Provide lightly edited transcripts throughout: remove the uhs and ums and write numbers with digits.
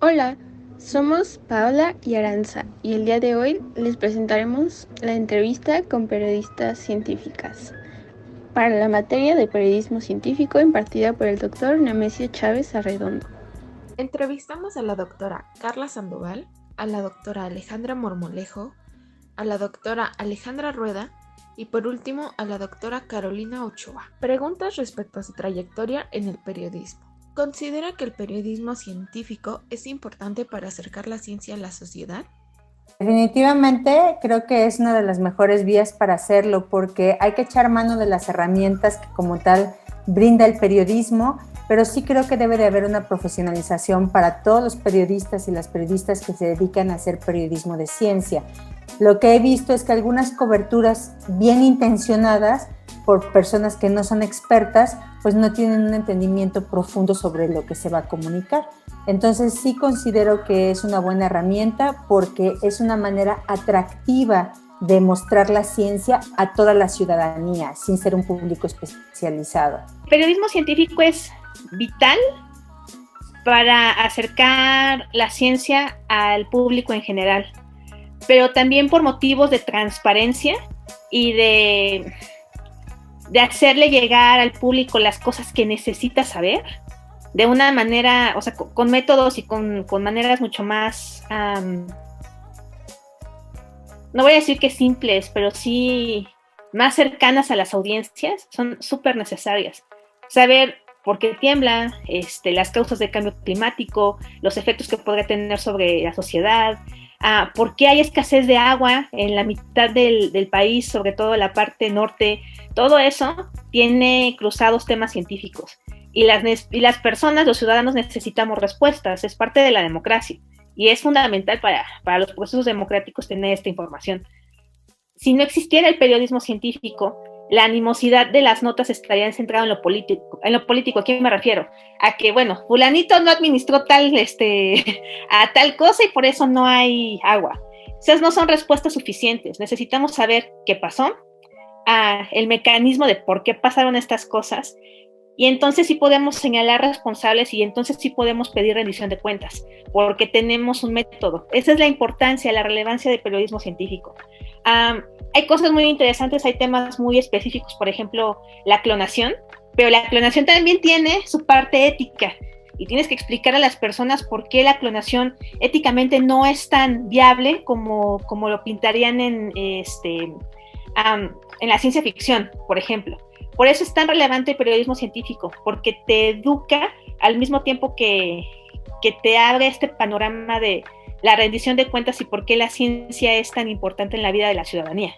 Hola, somos Paola y Aranza y el día de hoy les presentaremos la entrevista con periodistas científicas para la materia de periodismo científico impartida por el doctor Nemesio Chávez Arredondo. Entrevistamos a la doctora Carla Sandoval, a la doctora Alejandra Mormolejo, a la doctora Alejandra Rueda y por último a la doctora Carolina Ochoa. Preguntas respecto a su trayectoria en el periodismo. ¿Considera que el periodismo científico es importante para acercar la ciencia a la sociedad? Definitivamente creo que es una de las mejores vías para hacerlo porque hay que echar mano de las herramientas que como tal brinda el periodismo, pero sí creo que debe de haber una profesionalización para todos los periodistas y las periodistas que se dedican a hacer periodismo de ciencia. Lo que he visto es que algunas coberturas bien intencionadas por personas que no son expertas, pues no tienen un entendimiento profundo sobre lo que se va a comunicar. Entonces sí considero que es una buena herramienta porque es una manera atractiva de mostrar la ciencia a toda la ciudadanía, sin ser un público especializado. El periodismo científico es vital para acercar la ciencia al público en general, pero también por motivos de transparencia y de hacerle llegar al público las cosas que necesita saber de una manera, o sea, con métodos y con maneras mucho más, no voy a decir que simples, pero sí más cercanas a las audiencias, son súper necesarias. Saber por qué tiembla, las causas del cambio climático, los efectos que podría tener sobre la sociedad, por qué hay escasez de agua en la mitad del país, sobre todo en la parte norte. Todo eso tiene cruzados temas científicos. Y las personas, los ciudadanos, necesitamos respuestas. Es parte de la democracia. Y es fundamental para los procesos democráticos tener esta información. Si no existiera el periodismo científico, la animosidad de las notas estaría centrada en lo político. En lo político, ¿a qué me refiero? A que, bueno, fulanito no administró a tal cosa y por eso no hay agua. Esas no son respuestas suficientes. Necesitamos saber qué pasó, el mecanismo de por qué pasaron estas cosas, y entonces sí podemos señalar responsables y entonces sí podemos pedir rendición de cuentas, porque tenemos un método. Esa es la importancia, la relevancia del periodismo científico. Hay cosas muy interesantes, hay temas muy específicos, por ejemplo, la clonación, pero la clonación también tiene su parte ética y tienes que explicar a las personas por qué la clonación éticamente no es tan viable como lo pintarían en la ciencia ficción, por ejemplo. Por eso es tan relevante el periodismo científico, porque te educa al mismo tiempo que te abre este panorama de la rendición de cuentas y por qué la ciencia es tan importante en la vida de la ciudadanía.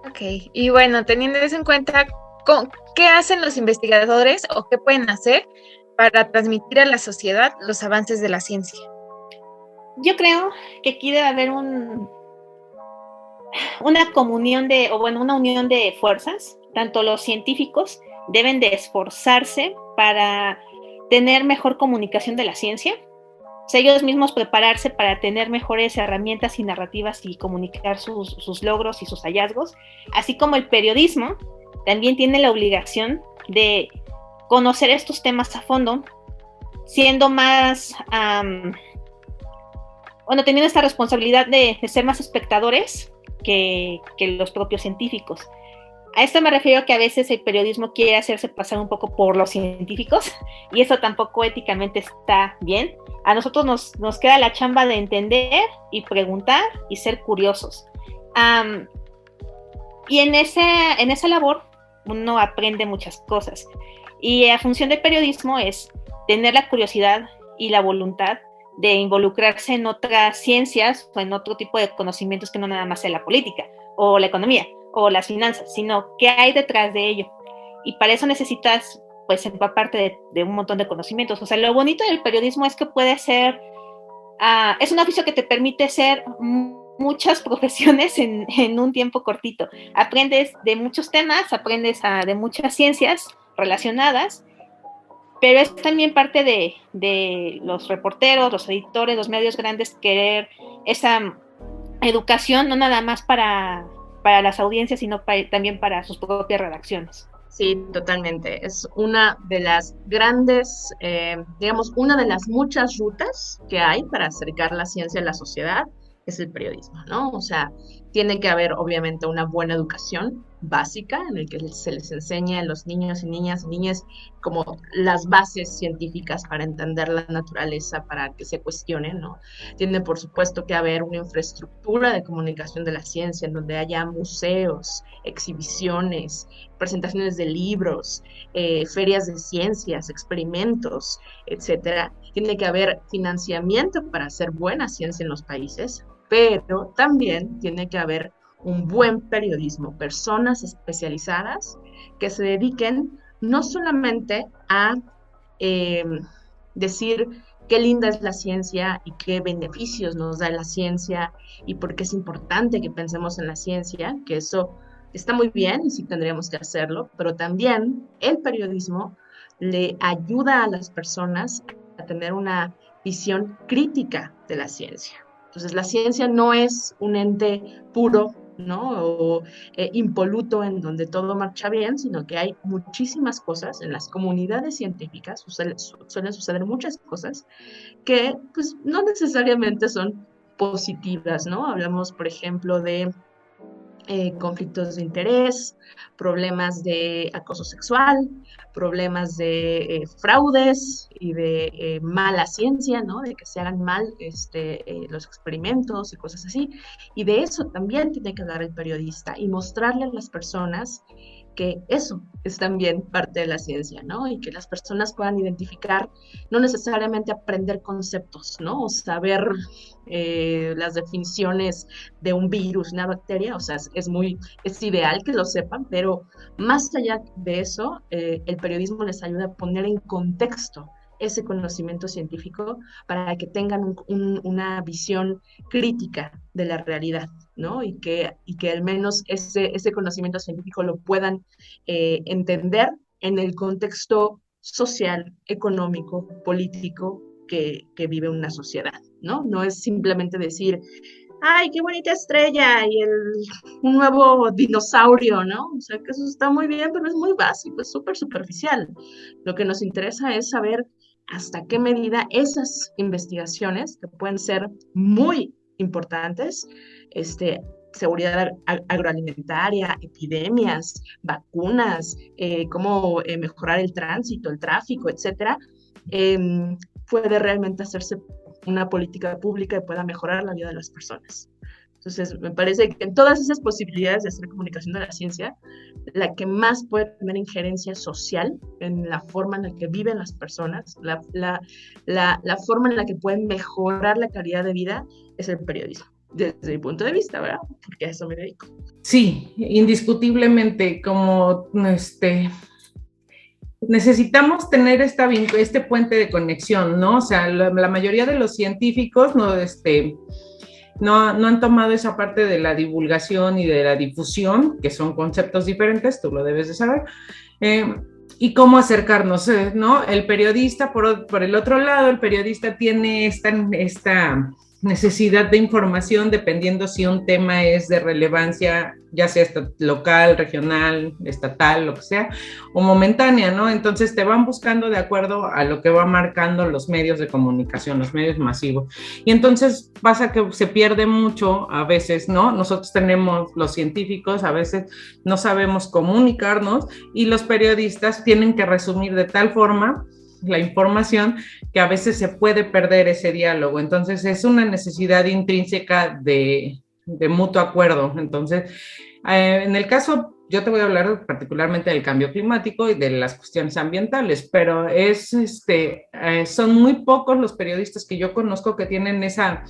Ok, y bueno, teniendo eso en cuenta, ¿qué hacen los investigadores o qué pueden hacer para transmitir a la sociedad los avances de la ciencia? Yo creo que aquí debe haber una comunión una unión de fuerzas. Tanto los científicos deben de esforzarse para tener mejor comunicación de la ciencia, o sea, ellos mismos prepararse para tener mejores herramientas y narrativas y comunicar sus logros y sus hallazgos, así como el periodismo también tiene la obligación de conocer estos temas a fondo, siendo más, teniendo esta responsabilidad de ser más espectadores que los propios científicos. A esto me refiero que a veces el periodismo quiere hacerse pasar un poco por los científicos y eso tampoco éticamente está bien. A nosotros nos queda la chamba de entender y preguntar y ser curiosos. Y en esa labor uno aprende muchas cosas. Y la función del periodismo es tener la curiosidad y la voluntad de involucrarse en otras ciencias o en otro tipo de conocimientos que no nada más sea la política o la economía o las finanzas, sino qué hay detrás de ello. Y para eso necesitas, pues, empaparte de un montón de conocimientos. O sea, lo bonito del periodismo es que puede ser, es un oficio que te permite ser muchas profesiones en un tiempo cortito. Aprendes de muchos temas, aprendes de muchas ciencias relacionadas, pero es también parte de los reporteros, los editores, los medios grandes querer esa educación, no nada más para las audiencias, sino también para sus propias redacciones. Sí, totalmente. Es una de las grandes, digamos, una de las muchas rutas que hay para acercar la ciencia a la sociedad es el periodismo, ¿no? O sea, tiene que haber obviamente una buena educación básica en el que se les enseñe a los niños y niñas como las bases científicas para entender la naturaleza, para que se cuestionen, ¿no? Tiene por supuesto que haber una infraestructura de comunicación de la ciencia en donde haya museos, exhibiciones, presentaciones de libros, ferias de ciencias, experimentos, etcétera. Tiene que haber financiamiento para hacer buena ciencia en los países, pero también tiene que haber un buen periodismo, personas especializadas que se dediquen no solamente a eh, decir qué linda es la ciencia y qué beneficios nos da la ciencia y por qué es importante que pensemos en la ciencia, que eso está muy bien y sí tendríamos que hacerlo, pero también el periodismo le ayuda a las personas a tener una visión crítica de la ciencia. Entonces, la ciencia no es un ente puro, ¿no? O impoluto en donde todo marcha bien, sino que hay muchísimas cosas en las comunidades científicas, suelen suceder muchas cosas que pues no necesariamente son positivas, ¿no? Hablamos, por ejemplo, de conflictos de interés, problemas de acoso sexual, problemas de fraudes y de mala ciencia, ¿no? De que se hagan mal los experimentos y cosas así. Y de eso también tiene que hablar el periodista y mostrarle a las personas que eso es también parte de la ciencia, ¿no? Y que las personas puedan identificar, no necesariamente aprender conceptos, ¿no? O saber las definiciones de un virus, una bacteria, o sea, es ideal que lo sepan, pero más allá de eso, el periodismo les ayuda a poner en contexto ese conocimiento científico para que tengan una visión crítica de la realidad, ¿no? Y que al menos ese conocimiento científico lo puedan entender en el contexto social, económico, político que vive una sociedad, ¿no? No es simplemente decir, ay, qué bonita estrella y un nuevo dinosaurio, ¿no? O sea, que eso está muy bien, pero es muy básico, es súper superficial. Lo que nos interesa es saber hasta qué medida esas investigaciones, que pueden ser muy importantes, seguridad agroalimentaria, epidemias, vacunas, cómo mejorar el tránsito, el tráfico, etcétera, puede realmente hacerse una política pública que pueda mejorar la vida de las personas. Entonces, me parece que en todas esas posibilidades de hacer comunicación de la ciencia, la que más puede tener injerencia social en la forma en la que viven las personas, la forma en la que pueden mejorar la calidad de vida, es el periodismo, desde mi punto de vista, ¿verdad? Porque a eso me dedico. Sí, indiscutiblemente, como necesitamos tener este puente de conexión, ¿no? O sea, la mayoría de los científicos no han tomado esa parte de la divulgación y de la difusión, que son conceptos diferentes, tú lo debes de saber, y cómo acercarnos, ¿no? El periodista, por el otro lado, el periodista tiene esta necesidad de información dependiendo si un tema es de relevancia, ya sea local, regional, estatal, lo que sea, o momentánea, ¿no? Entonces te van buscando de acuerdo a lo que va marcando los medios de comunicación, los medios masivos. Y entonces pasa que se pierde mucho a veces, ¿no? Nosotros tenemos, los científicos, a veces no sabemos comunicarnos y los periodistas tienen que resumir de tal forma la información que a veces se puede perder ese diálogo. Entonces es una necesidad intrínseca de mutuo acuerdo. Entonces, en el caso, yo te voy a hablar particularmente del cambio climático y de las cuestiones ambientales, pero son muy pocos los periodistas que yo conozco que tienen esa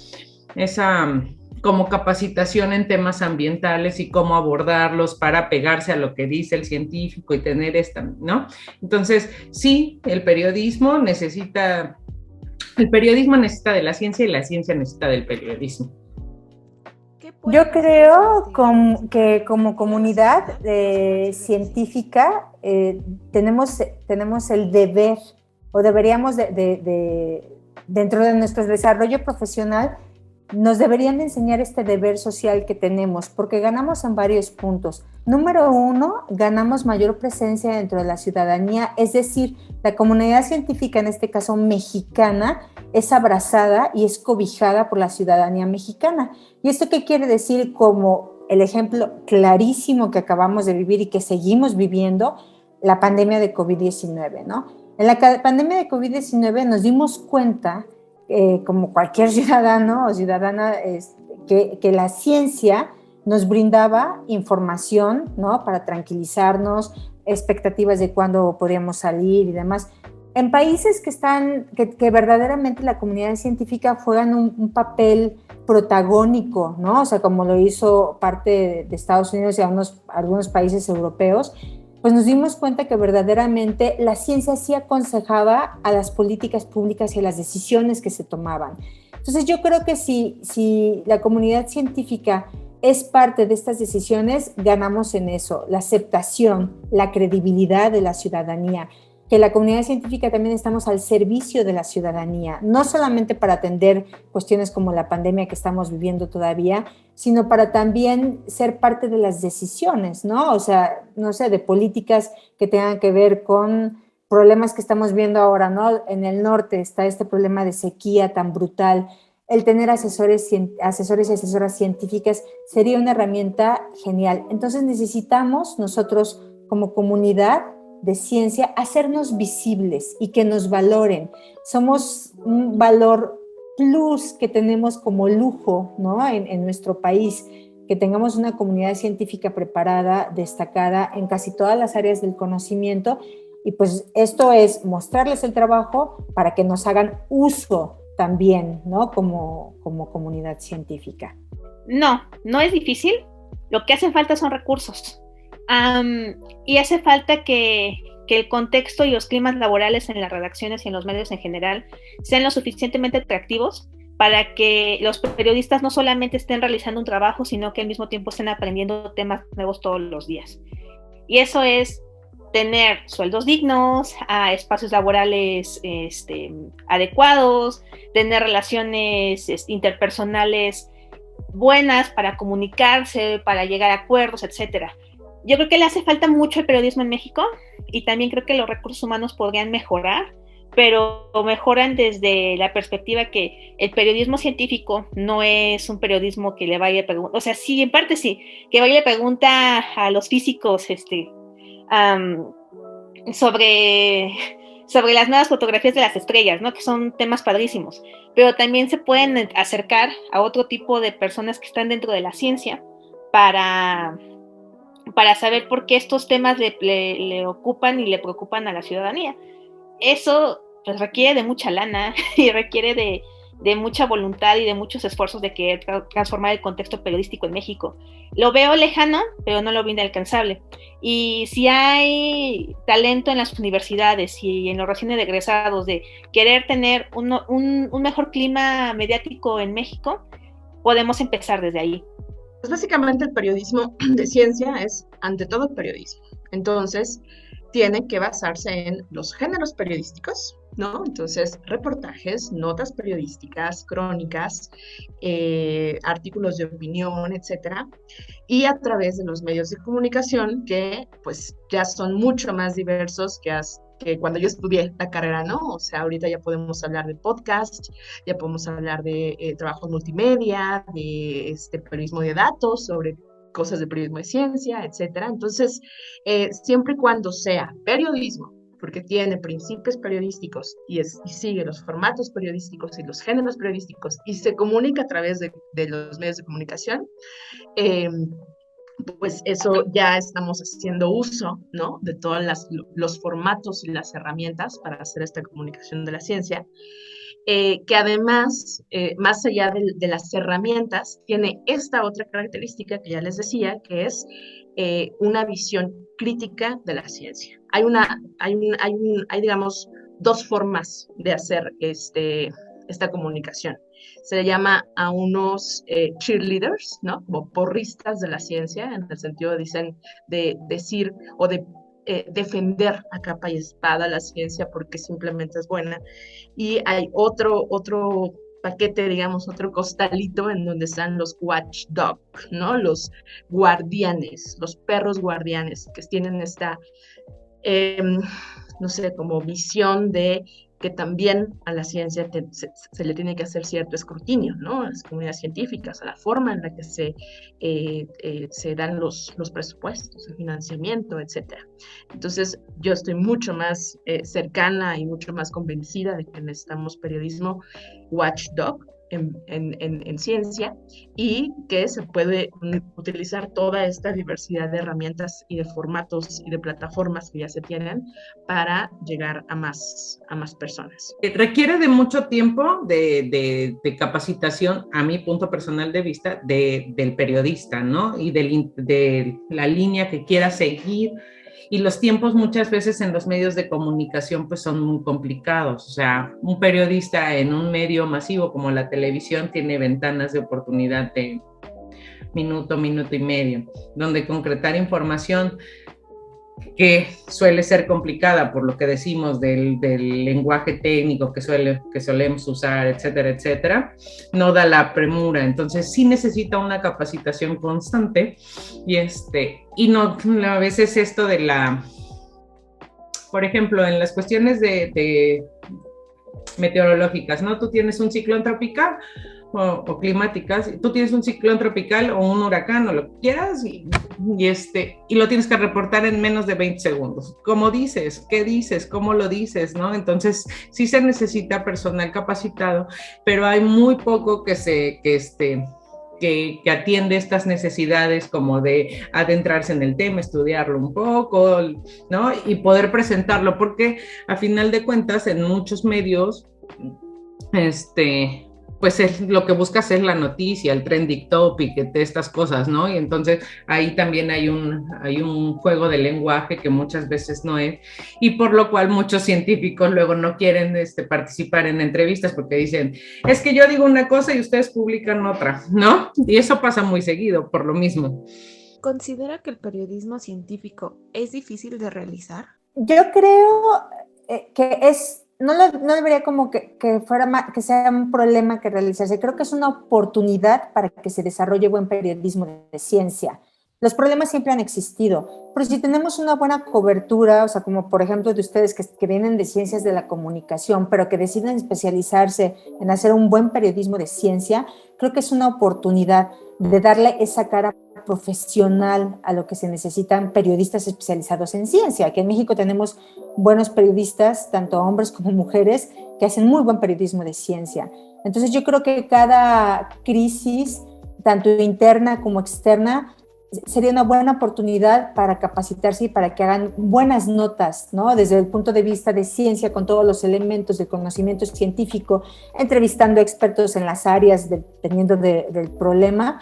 como capacitación en temas ambientales y cómo abordarlos para pegarse a lo que dice el científico y tener ¿no? Entonces, sí, el periodismo necesita de la ciencia y la ciencia necesita del periodismo. Yo creo que como comunidad científica tenemos el deber, o deberíamos dentro de nuestro desarrollo profesional, nos deberían de enseñar este deber social que tenemos, porque ganamos en varios puntos. Número uno, ganamos mayor presencia dentro de la ciudadanía, es decir, la comunidad científica, en este caso mexicana, es abrazada y es cobijada por la ciudadanía mexicana. ¿Y esto qué quiere decir? Como el ejemplo clarísimo que acabamos de vivir y que seguimos viviendo, la pandemia de COVID-19, ¿no? En la pandemia de COVID-19 nos dimos cuenta, como cualquier ciudadano o ciudadana, que la ciencia nos brindaba información, ¿no? Para tranquilizarnos, expectativas de cuándo podíamos salir y demás. En países que verdaderamente la comunidad científica juegan un papel protagónico, ¿no? O sea, como lo hizo parte de Estados Unidos y algunos países europeos, pues nos dimos cuenta que verdaderamente la ciencia sí aconsejaba a las políticas públicas y a las decisiones que se tomaban. Entonces yo creo que si la comunidad científica es parte de estas decisiones, ganamos en eso, la aceptación, la credibilidad de la ciudadanía, que la comunidad científica también estamos al servicio de la ciudadanía, no solamente para atender cuestiones como la pandemia que estamos viviendo todavía, sino para también ser parte de las decisiones, ¿no? O sea, no sé, de políticas que tengan que ver con problemas que estamos viendo ahora, ¿no? En el norte está este problema de sequía tan brutal. El tener asesores y asesoras científicas sería una herramienta genial. Entonces necesitamos nosotros como comunidad de ciencia hacernos visibles y que nos valoren. Somos un valor plus que tenemos como lujo, ¿no? En nuestro país, que tengamos una comunidad científica preparada, destacada en casi todas las áreas del conocimiento, y pues esto es mostrarles el trabajo para que nos hagan uso también, ¿no? Como comunidad científica. No es difícil. Lo que hacen falta son recursos. Y hace falta que el contexto y los climas laborales en las redacciones y en los medios en general sean lo suficientemente atractivos para que los periodistas no solamente estén realizando un trabajo, sino que al mismo tiempo estén aprendiendo temas nuevos todos los días. Y eso es tener sueldos dignos, espacios laborales adecuados, tener relaciones interpersonales buenas para comunicarse, para llegar a acuerdos, etcétera. Yo creo que le hace falta mucho el periodismo en México y también creo que los recursos humanos podrían mejorar, pero mejoran desde la perspectiva que el periodismo científico no es un periodismo que le vaya a preguntar, o sea, sí, en parte sí, que vaya a preguntar a los físicos sobre las nuevas fotografías de las estrellas, ¿no? Que son temas padrísimos, pero también se pueden acercar a otro tipo de personas que están dentro de la ciencia para saber por qué estos temas le ocupan y le preocupan a la ciudadanía. Eso pues requiere de mucha lana y requiere de mucha voluntad y de muchos esfuerzos de querer transformar el contexto periodístico en México. Lo veo lejano, pero no lo veo inalcanzable. Y si hay talento en las universidades y en los recién egresados de querer tener un mejor clima mediático en México, podemos empezar desde ahí. Pues básicamente el periodismo de ciencia es ante todo periodismo. Entonces, tiene que basarse en los géneros periodísticos, ¿no? Entonces, reportajes, notas periodísticas, crónicas, artículos de opinión, etcétera, y a través de los medios de comunicación que, pues, ya son mucho más diversos que cuando yo estudié la carrera, ¿no? O sea, ahorita ya podemos hablar de podcast, ya podemos hablar de trabajos multimedia, de periodismo de datos, sobre cosas de periodismo de ciencia, etcétera. Entonces, siempre y cuando sea periodismo, porque tiene principios periodísticos y sigue los formatos periodísticos y los géneros periodísticos y se comunica a través de los medios de comunicación, pues eso ya estamos haciendo uso, ¿no? De todos los formatos y las herramientas para hacer esta comunicación de la ciencia, que además, más allá de las herramientas, tiene esta otra característica que ya les decía, que es una visión crítica de la ciencia. Hay digamos, dos formas de hacer esta comunicación. Se le llama a unos cheerleaders, ¿no? Como porristas de la ciencia, en el sentido, dicen, de decir o de defender a capa y espada la ciencia porque simplemente es buena. Y hay otro paquete, digamos, otro costalito en donde están los watchdog, ¿no? Los guardianes, los perros guardianes, que tienen esta, no sé, como visión de que también a la ciencia se le tiene que hacer cierto escrutinio, ¿no? A las comunidades científicas, a la forma en la que se dan los presupuestos, el financiamiento, etcétera. Entonces, yo estoy mucho más cercana y mucho más convencida de que necesitamos periodismo watchdog en ciencia, y que se puede utilizar toda esta diversidad de herramientas y de formatos y de plataformas que ya se tienen para llegar a más personas. Requiere de mucho tiempo de capacitación, a mi punto personal de vista, del periodista, ¿no? Y de la línea que quiera seguir. Y los tiempos muchas veces en los medios de comunicación pues son muy complicados. O sea, un periodista en un medio masivo como la televisión tiene ventanas de oportunidad de minuto, minuto y medio, donde concretar información que suele ser complicada por lo que decimos del lenguaje técnico que solemos usar, etcétera, etcétera, no da la premura. Entonces sí necesita una capacitación constante y no a veces esto de por ejemplo, en las cuestiones de meteorológicas, ¿no? Tú tienes un ciclón tropical o climáticas, tú tienes un ciclón tropical o un huracán o lo que quieras y lo tienes que reportar en menos de 20 segundos. ¿Cómo dices? ¿Qué dices? ¿Cómo lo dices? ¿No? Entonces sí se necesita personal capacitado, pero hay muy poco que atiende estas necesidades como de adentrarse en el tema, estudiarlo un poco, ¿no? Y poder presentarlo, porque a final de cuentas en muchos medios, pues lo que buscas es la noticia, el trending topic, de estas cosas, ¿no? Y entonces ahí también hay un juego de lenguaje que muchas veces no es, y por lo cual muchos científicos luego no quieren participar en entrevistas porque dicen, es que yo digo una cosa y ustedes publican otra, ¿no? Y eso pasa muy seguido por lo mismo. ¿Considera que el periodismo científico es difícil de realizar? Yo creo que no debería como que sea un problema que realizarse. Creo que es una oportunidad para que se desarrolle buen periodismo de ciencia. Los problemas siempre han existido, pero si tenemos una buena cobertura, o sea, como por ejemplo de ustedes que vienen de ciencias de la comunicación, pero que deciden especializarse en hacer un buen periodismo de ciencia, creo que es una oportunidad de darle esa cara profesional a lo que se necesitan periodistas especializados en ciencia. Aquí en México tenemos buenos periodistas, tanto hombres como mujeres, que hacen muy buen periodismo de ciencia. Entonces yo creo que cada crisis, tanto interna como externa, sería una buena oportunidad para capacitarse y para que hagan buenas notas, ¿no? Desde el punto de vista de ciencia, con todos los elementos del conocimiento científico, entrevistando expertos en las áreas, dependiendo del problema,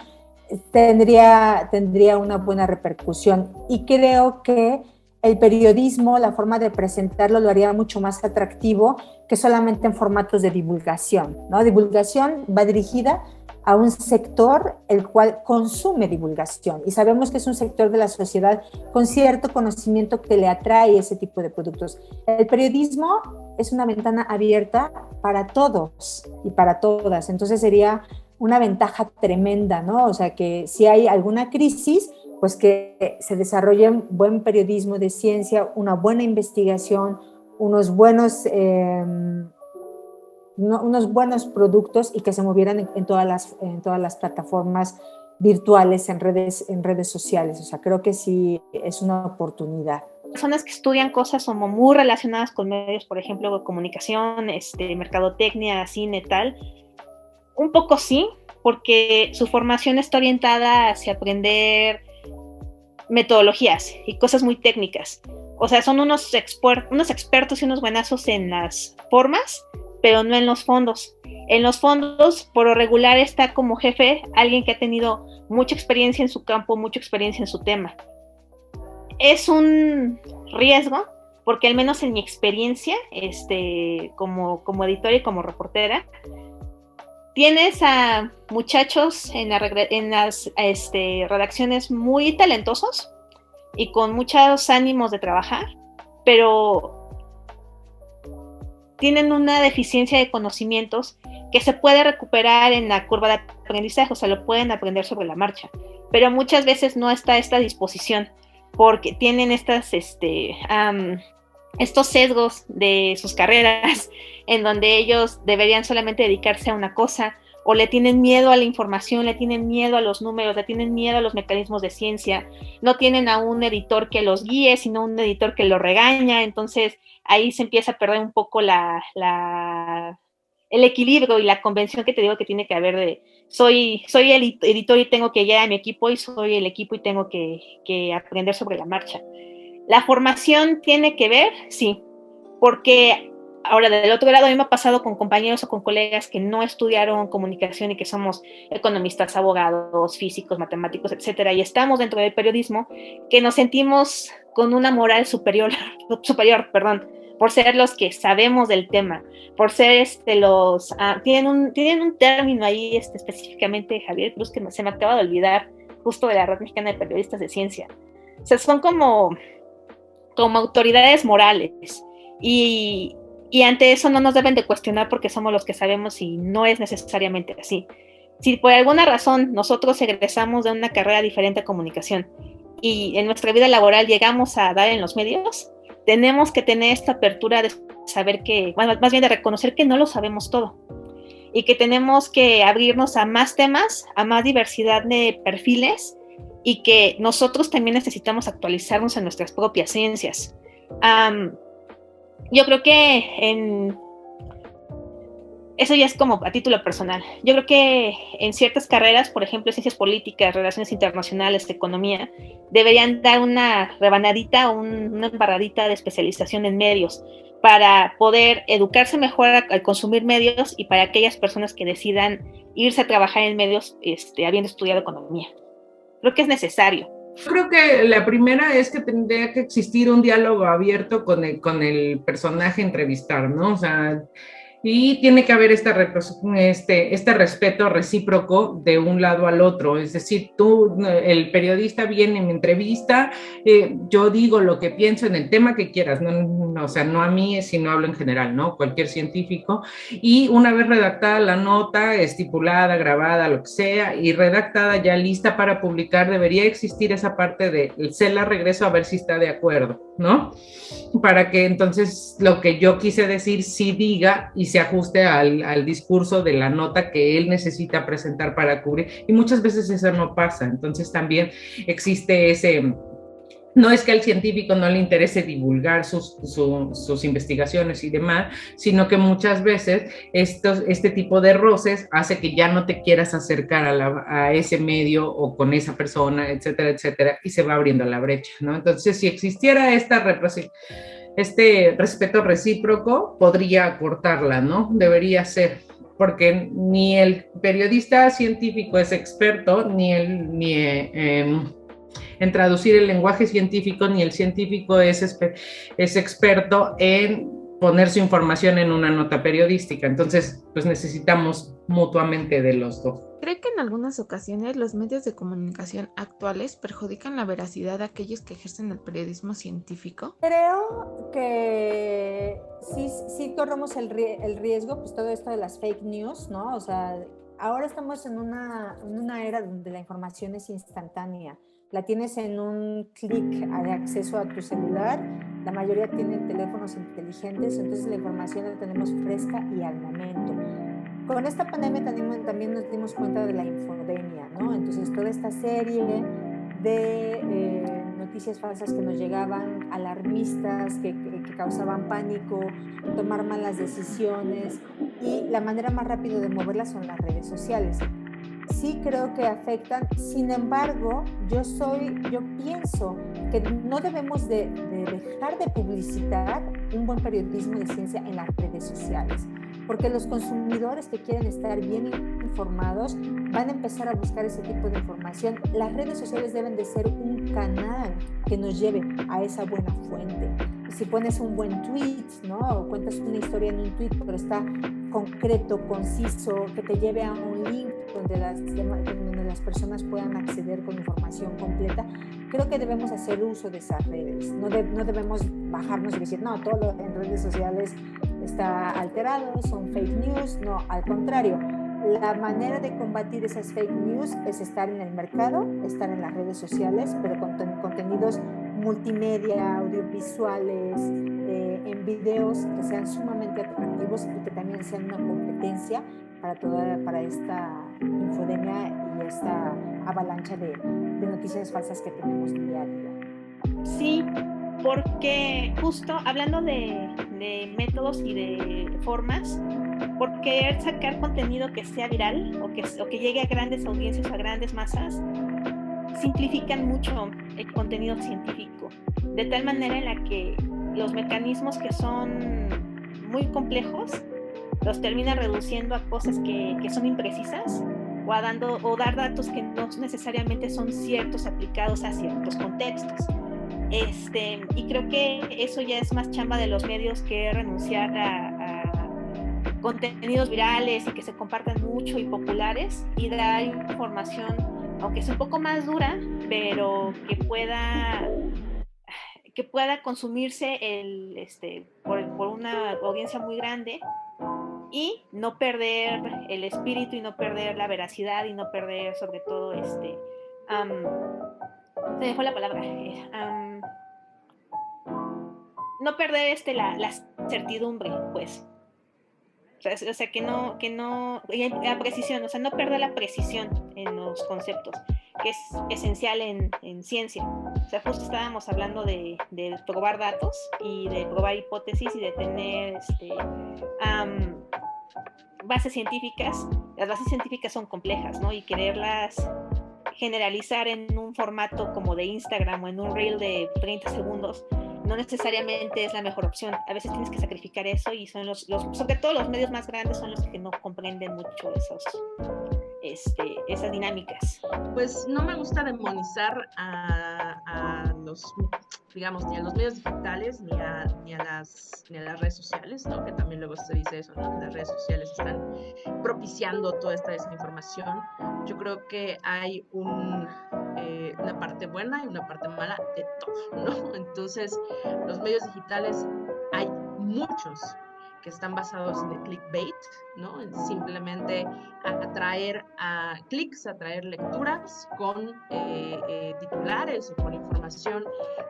tendría una buena repercusión. Y creo que el periodismo, la forma de presentarlo, lo haría mucho más atractivo que solamente en formatos de divulgación, ¿no? Divulgación va dirigida a un sector el cual consume divulgación, y sabemos que es un sector de la sociedad con cierto conocimiento que le atrae ese tipo de productos. El periodismo es una ventana abierta para todos y para todas, entonces sería una ventaja tremenda, ¿no? O sea, que si hay alguna crisis, pues que se desarrolle un buen periodismo de ciencia, una buena investigación, unos buenos productos, y que se movieran en todas las plataformas virtuales, en redes sociales. O sea, creo que sí es una oportunidad. Personas que estudian cosas como muy relacionadas con medios, por ejemplo, comunicación, mercadotecnia, cine, tal, un poco sí, porque su formación está orientada hacia aprender metodologías y cosas muy técnicas. O sea, son unos expertos y unos buenazos en las formas, pero no en los fondos. En los fondos, por lo regular, está como jefe alguien que ha tenido mucha experiencia en su campo, mucha experiencia en su tema. Es un riesgo, porque al menos en mi experiencia, como editora y como reportera, tienes a muchachos en las redacciones muy talentosos y con muchos ánimos de trabajar, pero tienen una deficiencia de conocimientos que se puede recuperar en la curva de aprendizaje, o sea, lo pueden aprender sobre la marcha, pero muchas veces no está esta disposición porque tienen estos sesgos de sus carreras en donde ellos deberían solamente dedicarse a una cosa, o le tienen miedo a la información, le tienen miedo a los números, le tienen miedo a los mecanismos de ciencia, no tienen a un editor que los guíe, sino un editor que los regaña. Entonces ahí se empieza a perder un poco el equilibrio y la convención que te digo que tiene que haber de soy el editor y tengo que guiar a mi equipo, y soy el equipo y tengo que aprender sobre la marcha. La formación tiene que ver, sí, porque ahora del otro lado a mí me ha pasado con compañeros o con colegas que no estudiaron comunicación y que somos economistas, abogados, físicos, matemáticos, etcétera, y estamos dentro del periodismo, que nos sentimos con una moral superior, por ser los que sabemos del tema, por ser tienen un término ahí específicamente, Javier Cruz, que se me acaba de olvidar, justo de la Red Mexicana de Periodistas de Ciencia. O sea, son como autoridades morales, y ante eso no nos deben de cuestionar porque somos los que sabemos, y no es necesariamente así. Si por alguna razón nosotros egresamos de una carrera diferente a comunicación y en nuestra vida laboral llegamos a dar en los medios, tenemos que tener esta apertura de saber que, bueno, más bien de reconocer que no lo sabemos todo, y que tenemos que abrirnos a más temas, a más diversidad de perfiles, y que nosotros también necesitamos actualizarnos en nuestras propias ciencias. Yo creo que eso ya es como a título personal. Yo creo que en ciertas carreras, por ejemplo, ciencias políticas, relaciones internacionales, economía, deberían dar una rebanadita o una embarradita de especialización en medios para poder educarse mejor al consumir medios, y para aquellas personas que decidan irse a trabajar en medios habiendo estudiado economía. Creo que es necesario. Creo que la primera es que tendría que existir un diálogo abierto con el personaje entrevistar, ¿no? O sea, y tiene que haber este respeto recíproco de un lado al otro. Es decir, el periodista viene en mi entrevista, yo digo lo que pienso en el tema que quieras, o sea, no a mí, sino hablo en general, ¿no? Cualquier científico. Y una vez redactada la nota, estipulada, grabada, lo que sea, y redactada ya lista para publicar, debería existir esa parte de se la regreso a ver si está de acuerdo, ¿no? Para que entonces lo que yo quise decir sí diga y se ajuste al discurso de la nota que él necesita presentar para cubrir. Y muchas veces eso no pasa. Entonces también existe no es que al científico no le interese divulgar sus investigaciones y demás, sino que muchas veces este tipo de roces hace que ya no te quieras acercar a ese medio o con esa persona, etcétera, etcétera, y se va abriendo la brecha, ¿no? Entonces, si existiera este respeto recíproco, podría acortarla, ¿no? Debería ser, porque ni el periodista científico es experto, ni en traducir el lenguaje científico, ni el científico es experto en poner su información en una nota periodística. Entonces, pues necesitamos mutuamente de los dos. ¿Cree que en algunas ocasiones los medios de comunicación actuales perjudican la veracidad de aquellos que ejercen el periodismo científico? Creo que sí corremos el riesgo, pues todo esto de las fake news, ¿no? O sea, ahora estamos en una era donde la información es instantánea. La tienes en un clic de acceso a tu celular, la mayoría tienen teléfonos inteligentes, entonces la información la tenemos fresca y al momento. Con esta pandemia también nos dimos cuenta de la infodemia, ¿no? Entonces toda esta serie de noticias falsas que nos llegaban, alarmistas, que causaban pánico, tomar malas decisiones, y la manera más rápida de moverlas son las redes sociales. Sí creo que afectan, sin embargo, yo pienso que no debemos de dejar de publicitar un buen periodismo de ciencia en las redes sociales, porque los consumidores que quieren estar bien informados van a empezar a buscar ese tipo de información. Las redes sociales deben de ser un canal que nos lleve a esa buena fuente. Si pones un buen tweet, ¿no? O cuentas una historia en un tweet, pero está concreto, conciso, que te lleve a un link donde las personas puedan acceder con información completa, creo que debemos hacer uso de esas redes. No debemos bajarnos y decir, no, todo en redes sociales está alterado, son fake news. No, al contrario, la manera de combatir esas fake news es estar en el mercado, estar en las redes sociales, pero con contenidos multimedia, audiovisuales, en videos que sean sumamente atractivos y que también sean una competencia para esta infodemia y esta avalancha de noticias falsas que tenemos día a día. Sí, porque justo hablando de métodos y de formas, por querer sacar contenido que sea viral o que llegue a grandes audiencias, a grandes masas, simplifican mucho el contenido científico, de tal manera en la que los mecanismos que son muy complejos los termina reduciendo a cosas que son imprecisas o dar datos que no necesariamente son ciertos aplicados a ciertos contextos. Y creo que eso ya es más chamba de los medios que renunciar a contenidos virales y que se compartan mucho y populares y dar información, aunque sea un poco más dura, pero que pueda consumirse por una audiencia muy grande y no perder el espíritu y no perder la veracidad y no perder sobre todo se me fue la palabra, no perder la certidumbre, pues. O sea, que no, la precisión, o sea, no perder la precisión en los conceptos, que es esencial en ciencia. O sea, justo estábamos hablando de probar datos y de probar hipótesis y de tener bases científicas. Las bases científicas son complejas, ¿no? Y quererlas generalizar en un formato como de Instagram o en un reel de 30 segundos no necesariamente es la mejor opción. A veces tienes que sacrificar eso y son sobre todo los medios más grandes son los que no comprenden mucho esas dinámicas. Pues no me gusta demonizar a los, digamos, ni a los medios digitales ni a las redes sociales, ¿no? Que también luego se dice eso, ¿no? Que las redes sociales están propiciando toda esta desinformación. Yo creo que hay una parte buena y una parte mala de todo, ¿no? Entonces, los medios digitales hay muchos que están basados en el clickbait, ¿no? En simplemente atraer a clics, atraer lecturas con titulares o con información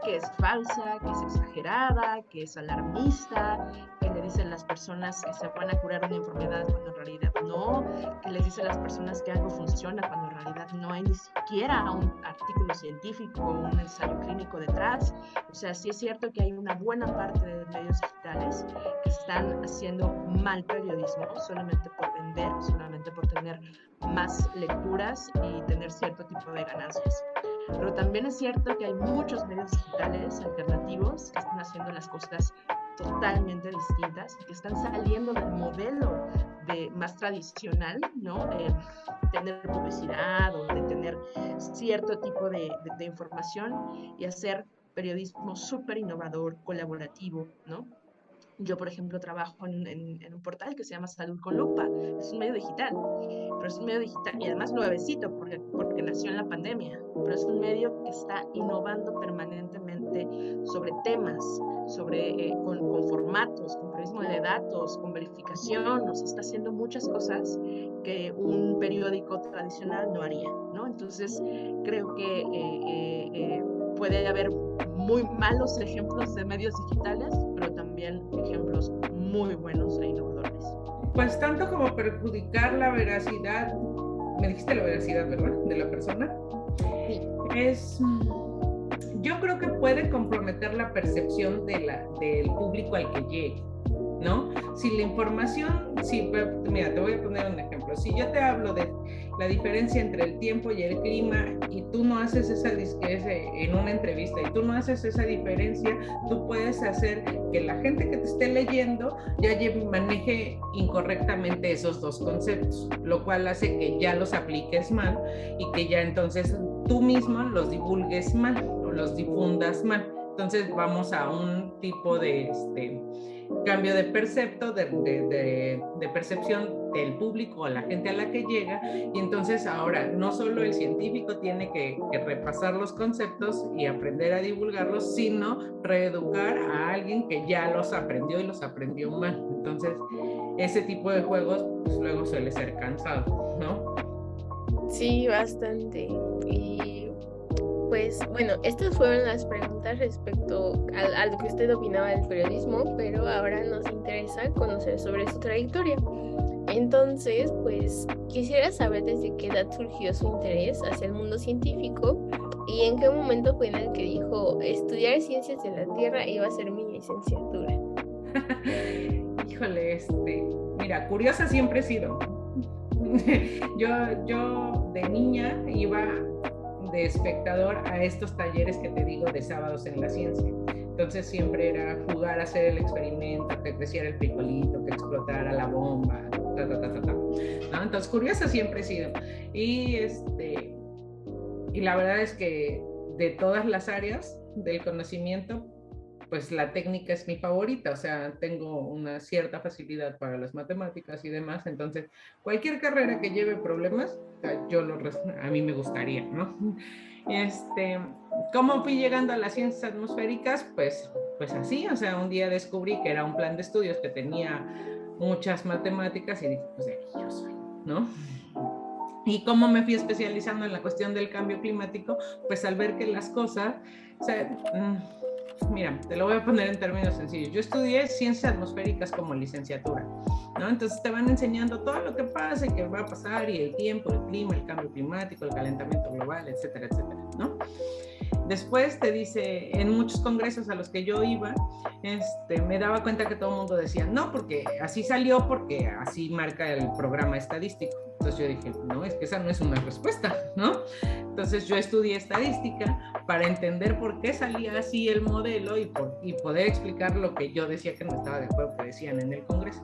que es falsa, que es exagerada, que es alarmista, que le dicen las personas que se van a curar una enfermedad cuando en realidad no, que les dicen las personas que algo funciona cuando en realidad no hay ni siquiera un artículo científico o un ensayo clínico detrás. O sea, sí es cierto que hay una buena parte de medios digitales que están haciendo mal periodismo solamente por vender, solamente por tener más lecturas y tener cierto tipo de ganancias. Pero también es cierto que hay muchos medios digitales alternativos que están haciendo las cosas totalmente distintas y que están saliendo del modelo más tradicional, ¿no? Tener publicidad o de tener cierto tipo de información y hacer periodismo súper innovador, colaborativo, ¿no? Yo, por ejemplo, trabajo en un portal que se llama Salud con Lupa. Es un medio digital, pero es un medio digital y además nuevecito porque nació en la pandemia, pero es un medio que está innovando permanentemente sobre temas, con formatos, con periodismo de datos, con verificación. O sea, está haciendo muchas cosas que un periódico tradicional no haría, ¿no? Entonces, creo que puede haber muy malos ejemplos de medios digitales, pero también ejemplos muy buenos e innovadores. Pues tanto como perjudicar la veracidad, me dijiste la veracidad, ¿verdad? De la persona. Sí. Yo creo que puede comprometer la percepción del público al que llegue, ¿no? Si la información, mira, te voy a poner un ejemplo. Si yo te hablo de la diferencia entre el tiempo y el clima y tú no haces en una entrevista y tú no haces esa diferencia, tú puedes hacer que la gente que te esté leyendo ya maneje incorrectamente esos dos conceptos, lo cual hace que ya los apliques mal y que ya entonces tú mismo los divulgues mal o los difundas mal. Entonces vamos a un tipo de cambio de percepción del público, a la gente a la que llega, y entonces ahora no solo el científico tiene que repasar los conceptos y aprender a divulgarlos, sino reeducar a alguien que ya los aprendió y los aprendió mal. Entonces, ese tipo de juegos, pues luego suele ser cansado, ¿no? Sí, bastante. Y pues bueno, estas fueron las preguntas respecto a lo que usted opinaba del periodismo, pero ahora nos interesa conocer sobre su trayectoria. Entonces, pues quisiera saber desde qué edad surgió su interés hacia el mundo científico y en qué momento fue en el que dijo estudiar ciencias de la Tierra iba a ser mi licenciatura. Híjole, mira, curiosa siempre he sido. Yo de niña iba de espectador a estos talleres que te digo de sábados en la ciencia. Entonces siempre era jugar a hacer el experimento, que creciera el frijolito, que explotara la bomba, ¿no? Entonces curiosa siempre he sido. Y la verdad es que de todas las áreas del conocimiento, pues la técnica es mi favorita, o sea, tengo una cierta facilidad para las matemáticas y demás, entonces cualquier carrera que lleve problemas, a mí me gustaría, ¿no? ¿Cómo fui llegando a las ciencias atmosféricas? Pues así, o sea, un día descubrí que era un plan de estudios que tenía muchas matemáticas y dije, pues de aquí yo soy, ¿no? ¿Y cómo me fui especializando en la cuestión del cambio climático? Pues al ver que las cosas, o sea, mira, te lo voy a poner en términos sencillos. Yo estudié ciencias atmosféricas como licenciatura, ¿no? Entonces te van enseñando todo lo que pasa y que va a pasar, y el tiempo, el clima, el cambio climático, el calentamiento global, etcétera, etcétera, ¿no? Después te dice, en muchos congresos a los que yo iba, me daba cuenta que todo el mundo decía, no, porque así salió, porque así marca el programa estadístico. Entonces yo dije, no, es que esa no es una respuesta, ¿no? Entonces yo estudié estadística para entender por qué salía así el modelo y poder explicar lo que yo decía que no estaba de acuerdo que decían en el congreso.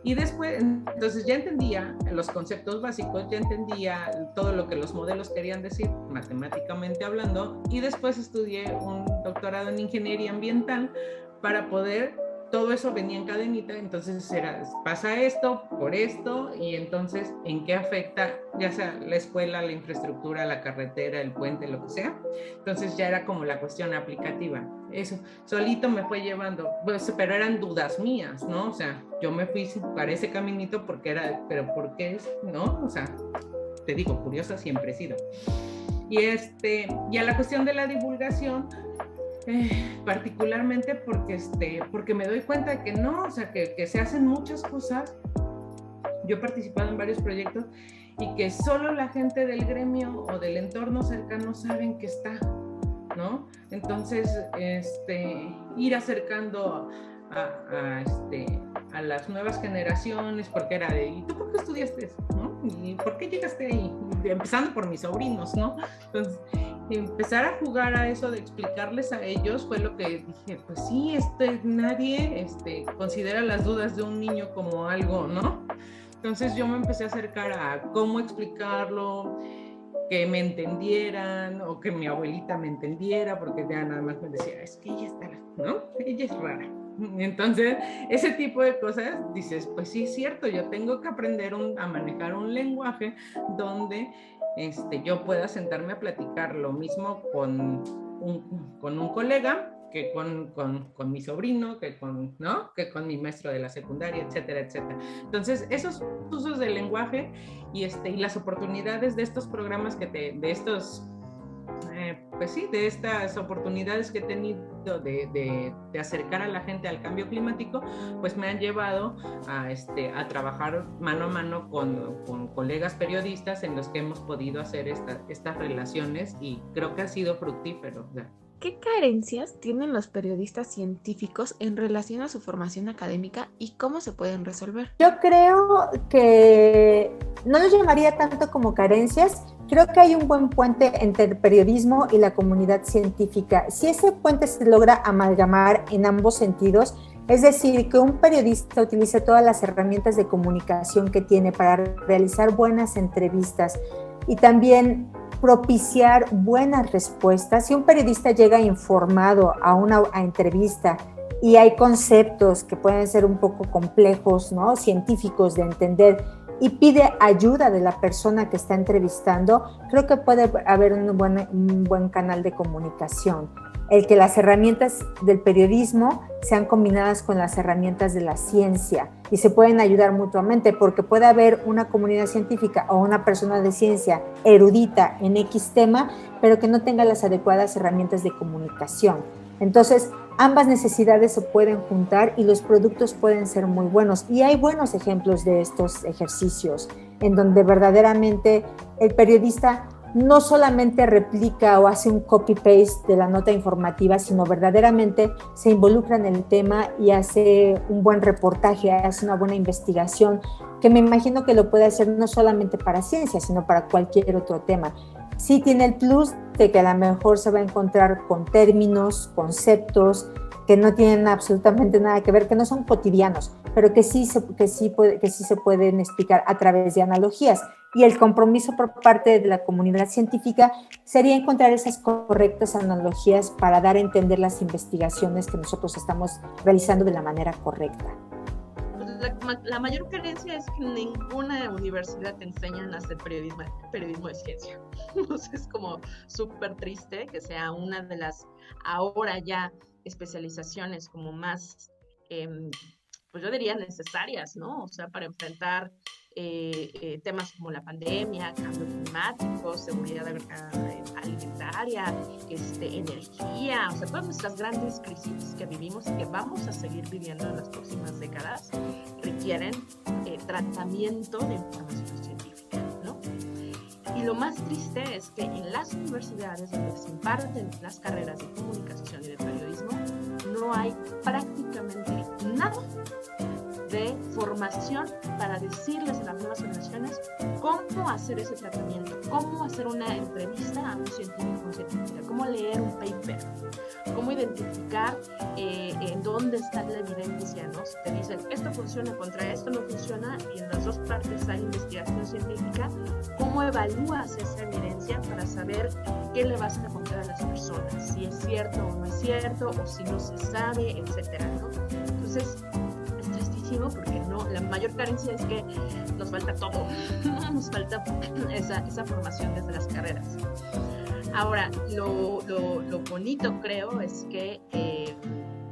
Y después, entonces ya entendía los conceptos básicos, ya entendía todo lo que los modelos querían decir, matemáticamente hablando, y después estudié un doctorado en ingeniería ambiental para poder, todo eso venía en cadenita, entonces pasa esto, por esto, y entonces, ¿en qué afecta, ya sea la escuela, la infraestructura, la carretera, el puente, lo que sea? Entonces ya era como la cuestión aplicativa. Eso, solito me fue llevando, pues, pero eran dudas mías, ¿no? O sea, yo me fui para ese caminito porque pero ¿por qué es? ¿No? O sea, te digo, curiosa siempre he sido. Y a la cuestión de la divulgación, particularmente porque me doy cuenta de que no, o sea, que se hacen muchas cosas. Yo he participado en varios proyectos y que solo la gente del gremio o del entorno cercano saben que está, ¿no? Entonces, ir acercando a las nuevas generaciones, porque era de, ¿y tú por qué estudiaste eso? ¿No? ¿Y por qué llegaste ahí? Empezando por mis sobrinos, ¿no? Entonces, empezar a jugar a eso de explicarles a ellos fue lo que dije, pues sí, nadie considera las dudas de un niño como algo, ¿no? Entonces yo me empecé a acercar a cómo explicarlo, que me entendieran, o que mi abuelita me entendiera, porque ya nada más me decía, es que ella está, ¿no? Ella es rara. Entonces, ese tipo de cosas, dices, pues sí es cierto, yo tengo que aprender a manejar un lenguaje donde yo pueda sentarme a platicar lo mismo con un colega, que con mi sobrino, ¿no? Que con mi maestro de la secundaria, etcétera, etcétera. Entonces, esos usos del lenguaje y las oportunidades de estos programas de estas oportunidades que he tenido de acercar a la gente al cambio climático, pues me han llevado a trabajar mano a mano con colegas periodistas en los que hemos podido hacer estas relaciones, y creo que ha sido fructífero. O sea, ¿qué carencias tienen los periodistas científicos en relación a su formación académica y cómo se pueden resolver? Yo creo que no los llamaría tanto como carencias. Creo que hay un buen puente entre el periodismo y la comunidad científica. Si ese puente se logra amalgamar en ambos sentidos, es decir, que un periodista utilice todas las herramientas de comunicación que tiene para realizar buenas entrevistas y también propiciar buenas respuestas. Si un periodista llega informado a una entrevista y hay conceptos que pueden ser un poco complejos, ¿no? Científicos de entender, y pide ayuda de la persona que está entrevistando, creo que puede haber un buen canal de comunicación. el que las herramientas del periodismo sean combinadas con las herramientas de la ciencia y se pueden ayudar mutuamente, porque puede haber una comunidad científica o una persona de ciencia erudita en X tema, pero que no tenga las adecuadas herramientas de comunicación. Entonces, ambas necesidades se pueden juntar y los productos pueden ser muy buenos. Y hay buenos ejemplos de estos ejercicios en donde verdaderamente el periodista no solamente replica o hace un copy-paste de la nota informativa, sino verdaderamente se involucra en el tema y hace un buen reportaje, hace una buena investigación, que me imagino que lo puede hacer no solamente para ciencia, sino para cualquier otro tema. Sí tiene el plus de que a lo mejor se va a encontrar con términos, conceptos que no tienen absolutamente nada que ver, que no son cotidianos, pero que sí se pueden explicar a través de analogías. Y el compromiso por parte de la comunidad científica sería encontrar esas correctas analogías para dar a entender las investigaciones que nosotros estamos realizando de la manera correcta. La mayor carencia es que ninguna universidad te enseñan a hacer periodismo de ciencia. Entonces es como súper triste que sea una de las ahora ya especializaciones como más, pues yo diría necesarias, ¿no? O sea, para enfrentar temas como la pandemia, cambio climático, seguridad alimentaria, energía, o sea, todas nuestras grandes crisis que vivimos y que vamos a seguir viviendo en las próximas décadas requieren tratamiento de información científica, ¿no? Y lo más triste es que en las universidades donde se imparten las carreras de comunicación y de periodismo no hay prácticamente nada de formación para decirles a las nuevas generaciones cómo hacer ese tratamiento, cómo hacer una entrevista a un científico o científica, cómo leer un paper, cómo identificar en dónde está la evidencia, ¿no? Si te dicen esto funciona contra esto no funciona y en las dos partes hay investigación científica, ¿cómo evalúas esa evidencia para saber qué le vas a contar a las personas? Si es cierto o no es cierto, o si no se sabe, etcétera, ¿no? Entonces, porque no, la mayor carencia es que nos falta todo, nos falta esa formación desde las carreras. Ahora, lo bonito creo es que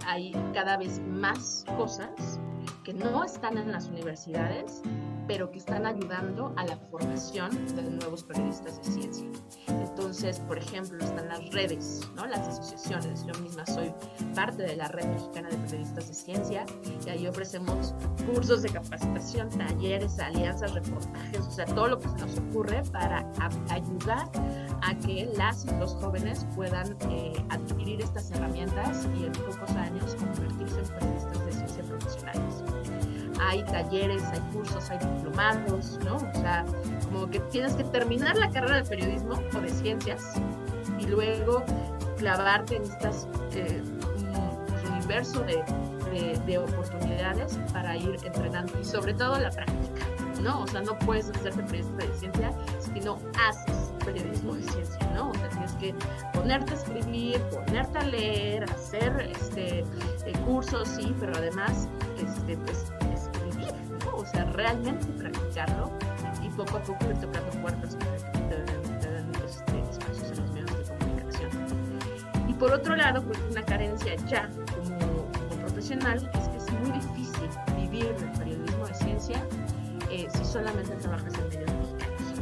hay cada vez más cosas que no están en las universidades, pero que están ayudando a la formación de nuevos periodistas de ciencia. Entonces, por ejemplo, están las redes, ¿no? Las asociaciones. Yo misma soy parte de la Red Mexicana de Periodistas de Ciencia y ahí ofrecemos cursos de capacitación, talleres, alianzas, reportajes, o sea, todo lo que se nos ocurre para ayudar a que las y los jóvenes puedan adquirir estas herramientas y en pocos años convertirse en periodistas de ciencia profesionales. Hay talleres, hay cursos, hay diplomados, ¿no? O sea, como que tienes que terminar la carrera de periodismo o de ciencias y luego clavarte en estas universo de oportunidades para ir entrenando y sobre todo la práctica, ¿no? O sea, no puedes hacerte periodista de ciencia si no haces periodismo de ciencia, ¿no? O sea, tienes que ponerte a escribir, ponerte a leer, hacer cursos, sí, pero además pues, escribir, ¿no? O sea, realmente practicarlo y poco a poco ir tocando puertas que te dan espacios en los medios de comunicación. Y por otro lado, pues una carencia ya como profesional es que es muy difícil vivir del periodismo de ciencia si solamente trabajas en medios mexicanos,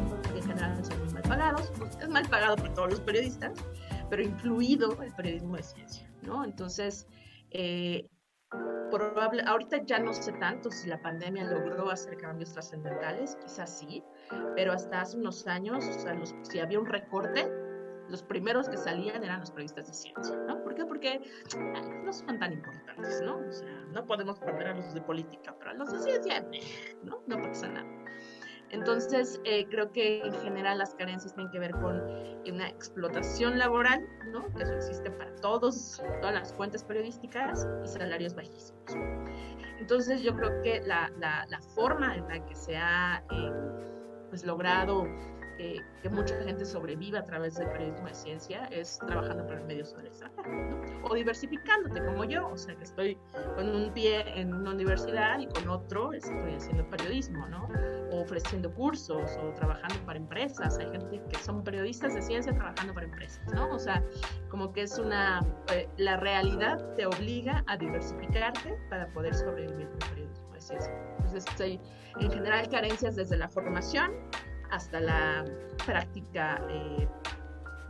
porque en general son muy mal pagados, pues es mal pagado por todos los periodistas, pero incluido el periodismo de ciencia, ¿no? Entonces, ahorita ya no sé tanto si la pandemia logró hacer cambios trascendentales, quizás sí, pero hasta hace unos años, o sea, si había un recorte, los primeros que salían eran los periodistas de ciencia, ¿no? ¿Por qué? Porque no son tan importantes, ¿no? O sea, no podemos perder a los de política, pero a los de ciencia, ¿no? No pasa nada. Entonces, creo que en general las carencias tienen que ver con una explotación laboral, ¿no? Que eso existe para todas las fuentes periodísticas y salarios bajísimos. Entonces, yo creo que la forma en la que se ha pues logrado que mucha gente sobreviva a través del periodismo de ciencia es trabajando por medios del extranjero, ¿no? O diversificándote como yo, o sea que estoy con un pie en una universidad y con otro estoy haciendo periodismo, ¿no? ofreciendo cursos o trabajando para empresas. Hay gente que son periodistas de ciencia trabajando para empresas, ¿no? O sea, como que es la realidad te obliga a diversificarte para poder sobrevivir con el periodismo de ciencia. Entonces, hay en general carencias desde la formación hasta la práctica,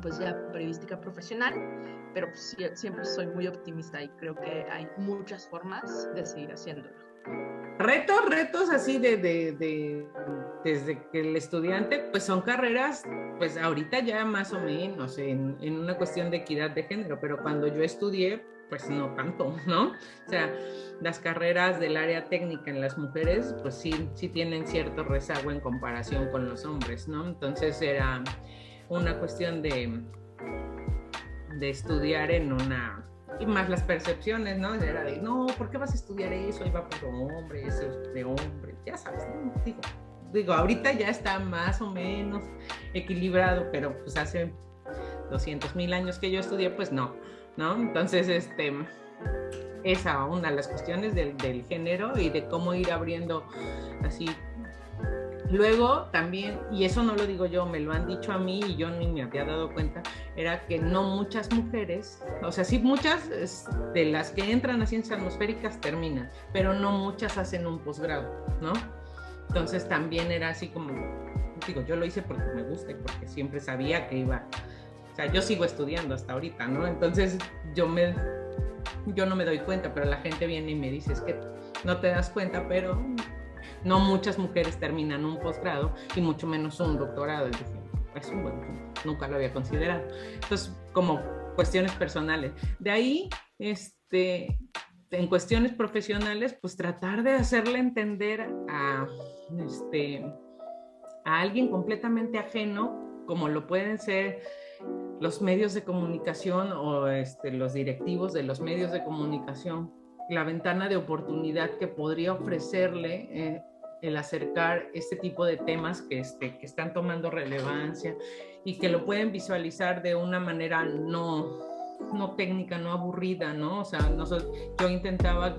pues ya periodística profesional, pero pues, siempre soy muy optimista y creo que hay muchas formas de seguir haciéndolo. Retos así desde que el estudiante, pues son carreras, pues ahorita ya más o menos en una cuestión de equidad de género, pero cuando yo estudié, pues no tanto, ¿no? O sea, las carreras del área técnica en las mujeres, pues sí tienen cierto rezago en comparación con los hombres, ¿no? Entonces era una cuestión de estudiar en una... Y más las percepciones, ¿no? Era de, no, ¿por qué vas a estudiar eso? Ahí va por hombre, eso es de hombre, ya sabes, ¿no? Digo, ahorita ya está más o menos equilibrado, pero pues hace 200,000 años que yo estudié, pues no. Entonces, esa una de las cuestiones del género y de cómo ir abriendo así. Luego también, y eso no lo digo yo, me lo han dicho a mí y yo ni me había dado cuenta, era que no muchas mujeres, o sea, sí muchas de las que entran a ciencias atmosféricas terminan, pero no muchas hacen un posgrado, ¿no? Entonces también era así como, digo, yo lo hice porque me gusta y porque siempre sabía que iba, o sea, yo sigo estudiando hasta ahorita, ¿no? Entonces yo no me doy cuenta, pero la gente viene y me dice, es que no te das cuenta, pero no muchas mujeres terminan un posgrado y mucho menos un doctorado. Y dije, es un buen punto, nunca lo había considerado. Entonces, como cuestiones personales. De ahí, en cuestiones profesionales, pues tratar de hacerle entender a alguien completamente ajeno, como lo pueden ser los medios de comunicación o los directivos de los medios de comunicación, la ventana de oportunidad que podría ofrecerle el acercar este tipo de temas que están tomando relevancia y que lo pueden visualizar de una manera no técnica, no aburrida, ¿no? O sea, yo intentaba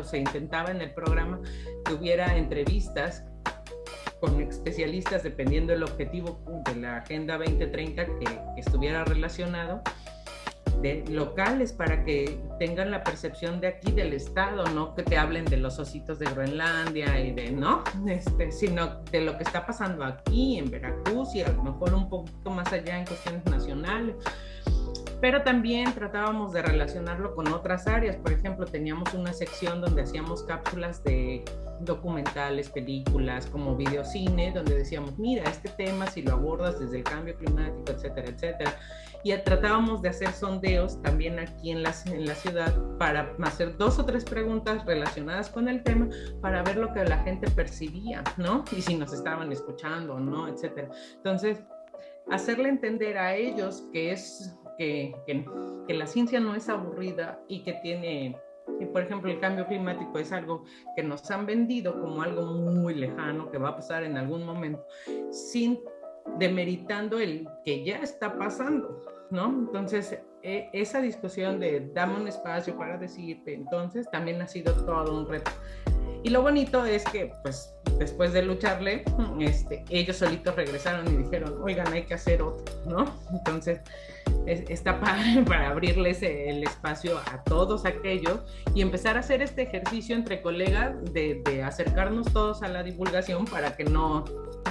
se intentaba en el programa que hubiera entrevistas con especialistas dependiendo del objetivo de la Agenda 2030 que estuviera relacionado, de locales, para que tengan la percepción de aquí del estado, no que te hablen de los ositos de Groenlandia y no, sino de lo que está pasando aquí en Veracruz y a lo mejor un poquito más allá en cuestiones nacionales. Pero también tratábamos de relacionarlo con otras áreas. Por ejemplo, teníamos una sección donde hacíamos cápsulas de documentales, películas, como videocine, donde decíamos, mira, este tema si lo abordas desde el cambio climático, etcétera, etcétera. Y tratábamos de hacer sondeos también aquí en la ciudad para hacer 2 o 3 preguntas relacionadas con el tema para ver lo que la gente percibía, ¿no? Y si nos estaban escuchando o no, etcétera. Entonces, hacerle entender a ellos que la ciencia no es aburrida y que por ejemplo, el cambio climático es algo que nos han vendido como algo muy lejano, que va a pasar en algún momento, sin demeritando el que ya está pasando, ¿no? Entonces, esa discusión de dame un espacio para decirte, entonces, también ha sido todo un reto. Y lo bonito es que, pues, después de lucharle, ellos solitos regresaron y dijeron, oigan, hay que hacer otro, ¿no? Entonces, está para abrirles el espacio a todos aquellos y empezar a hacer este ejercicio entre colegas de acercarnos todos a la divulgación para que no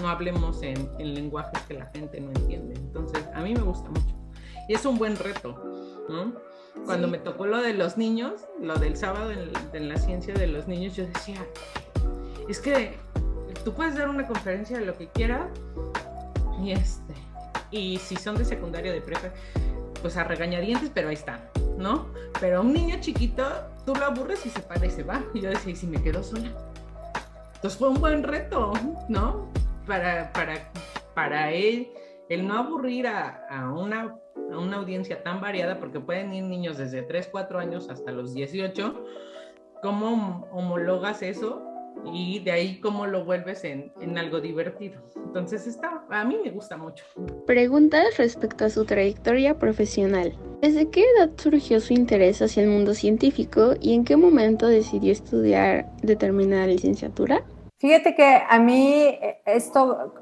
hablemos en lenguajes que la gente no entiende. Entonces, a mí me gusta mucho. Y es un buen reto, ¿no? Cuando me tocó lo de los niños, lo del sábado en la ciencia de los niños, yo decía, es que tú puedes dar una conferencia de lo que quieras y si son de secundaria, de prepa, pues a regañadientes, pero ahí están, ¿no? Pero a un niño chiquito, tú lo aburres y se para y se va. Y yo decía, ¿y si me quedo sola? Entonces fue un buen reto, ¿no? Para él, el no aburrir a una audiencia tan variada, porque pueden ir niños desde 3, 4 años hasta los 18, ¿cómo homologas eso? Y de ahí cómo lo vuelves en algo divertido. Entonces a mí me gusta mucho. Preguntas respecto a su trayectoria profesional. ¿Desde qué edad surgió su interés hacia el mundo científico y en qué momento decidió estudiar determinada licenciatura? Fíjate que a mí esto,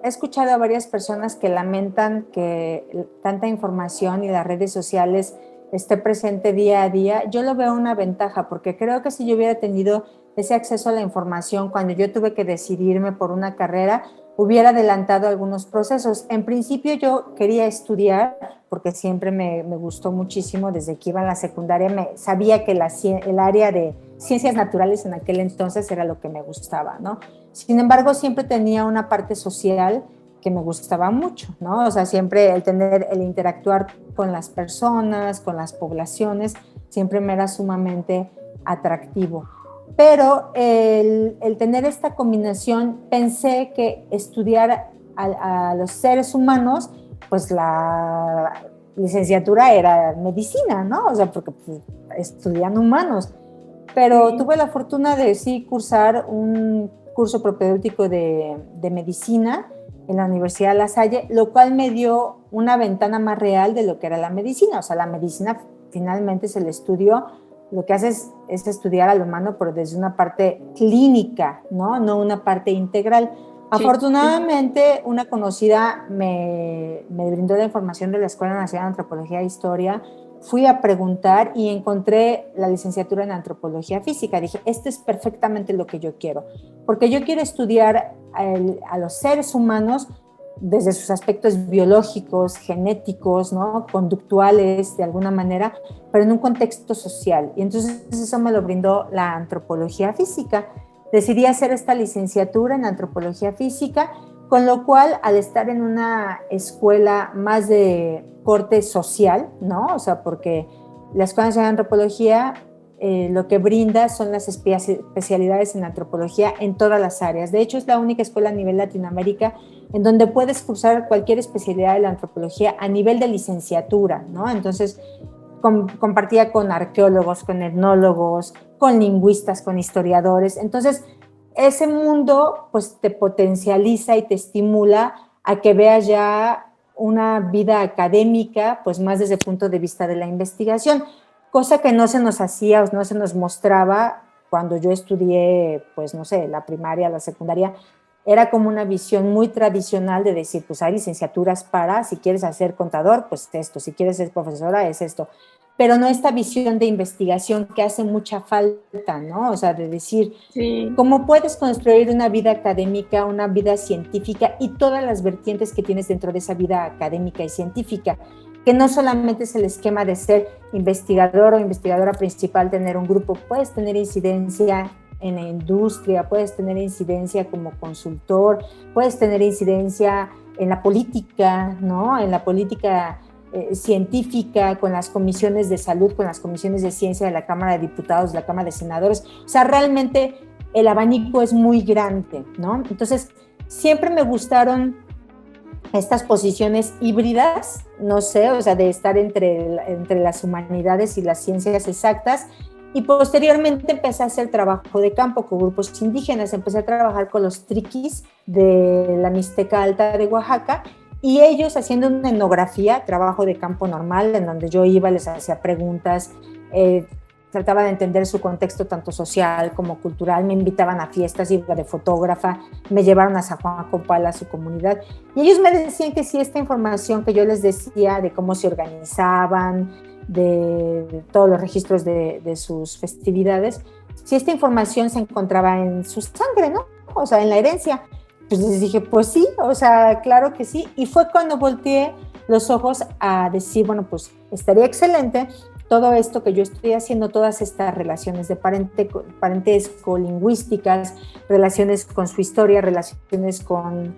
he escuchado a varias personas que lamentan que tanta información y las redes sociales esté presente día a día. Yo lo veo una ventaja porque creo que si yo hubiera tenido ese acceso a la información cuando yo tuve que decidirme por una carrera, hubiera adelantado algunos procesos. En principio yo quería estudiar porque siempre me gustó muchísimo, desde que iba a la secundaria sabía que el área de ciencias naturales en aquel entonces era lo que me gustaba, ¿no? Sin embargo, siempre tenía una parte social que me gustaba mucho, ¿no? O sea, siempre el interactuar con las personas, con las poblaciones, siempre me era sumamente atractivo. Pero el tener esta combinación, pensé que estudiar a los seres humanos, pues la licenciatura era medicina, ¿no? O sea, porque pues, estudian humanos. Pero tuve la fortuna de sí cursar un curso propedéutico de medicina en la Universidad de La Salle, lo cual me dio una ventana más real de lo que era la medicina. O sea, la medicina finalmente es el estudio, lo que hace es estudiar al humano, pero desde una parte clínica, ¿no? No una parte integral. Sí. Afortunadamente, una conocida me brindó la información de la Escuela Nacional de Antropología e Historia. Fui a preguntar y encontré la licenciatura en Antropología Física. Dije, esto es perfectamente lo que yo quiero, porque yo quiero estudiar a los seres humanos desde sus aspectos biológicos, genéticos, ¿no? Conductuales, de alguna manera, pero en un contexto social. Y entonces eso me lo brindó la Antropología Física. Decidí hacer esta licenciatura en Antropología Física, con lo cual, al estar en una escuela más de corte social, ¿no? O sea, porque la Escuela Nacional de Antropología lo que brinda son las especialidades en antropología en todas las áreas. De hecho, es la única escuela a nivel Latinoamérica en donde puedes cursar cualquier especialidad de la antropología a nivel de licenciatura, ¿no? Entonces, compartía con arqueólogos, con etnólogos, con lingüistas, con historiadores. Entonces, ese mundo pues te potencializa y te estimula a que veas ya una vida académica pues más desde el punto de vista de la investigación, cosa que no se nos hacía o no se nos mostraba cuando yo estudié, pues no sé, la primaria, la secundaria. Era como una visión muy tradicional de decir, pues hay licenciaturas para, si quieres hacer contador, pues esto, si quieres ser profesora, es esto. Pero no esta visión de investigación que hace mucha falta, ¿no? O sea, de decir, sí, ¿cómo puedes construir una vida académica, una vida científica y todas las vertientes que tienes dentro de esa vida académica y científica? Que no solamente es el esquema de ser investigador o investigadora principal, tener un grupo, puedes tener incidencia en la industria, puedes tener incidencia como consultor, puedes tener incidencia en la política, ¿no? En la política científica, con las comisiones de salud, con las comisiones de ciencia de la Cámara de Diputados, de la Cámara de Senadores. O sea, realmente el abanico es muy grande, ¿no? Entonces, siempre me gustaron estas posiciones híbridas, no sé, o sea, de estar entre las humanidades y las ciencias exactas. Y posteriormente empecé a hacer trabajo de campo con grupos indígenas. Empecé a trabajar con los triquis de la Mixteca Alta de Oaxaca, y ellos haciendo una etnografía, trabajo de campo normal, en donde yo iba, les hacía preguntas, trataba de entender su contexto tanto social como cultural, me invitaban a fiestas, iba de fotógrafa, me llevaron a San Juan Copala, a su comunidad, y ellos me decían que si esta información que yo les decía de cómo se organizaban, de todos los registros de sus festividades, si esta información se encontraba en su sangre, ¿no? O sea, en la herencia. Pues les dije, pues sí, o sea, claro que sí. Y fue cuando volteé los ojos a decir, bueno, pues estaría excelente todo esto que yo estoy haciendo, todas estas relaciones de parentesco, lingüísticas, relaciones con su historia, relaciones con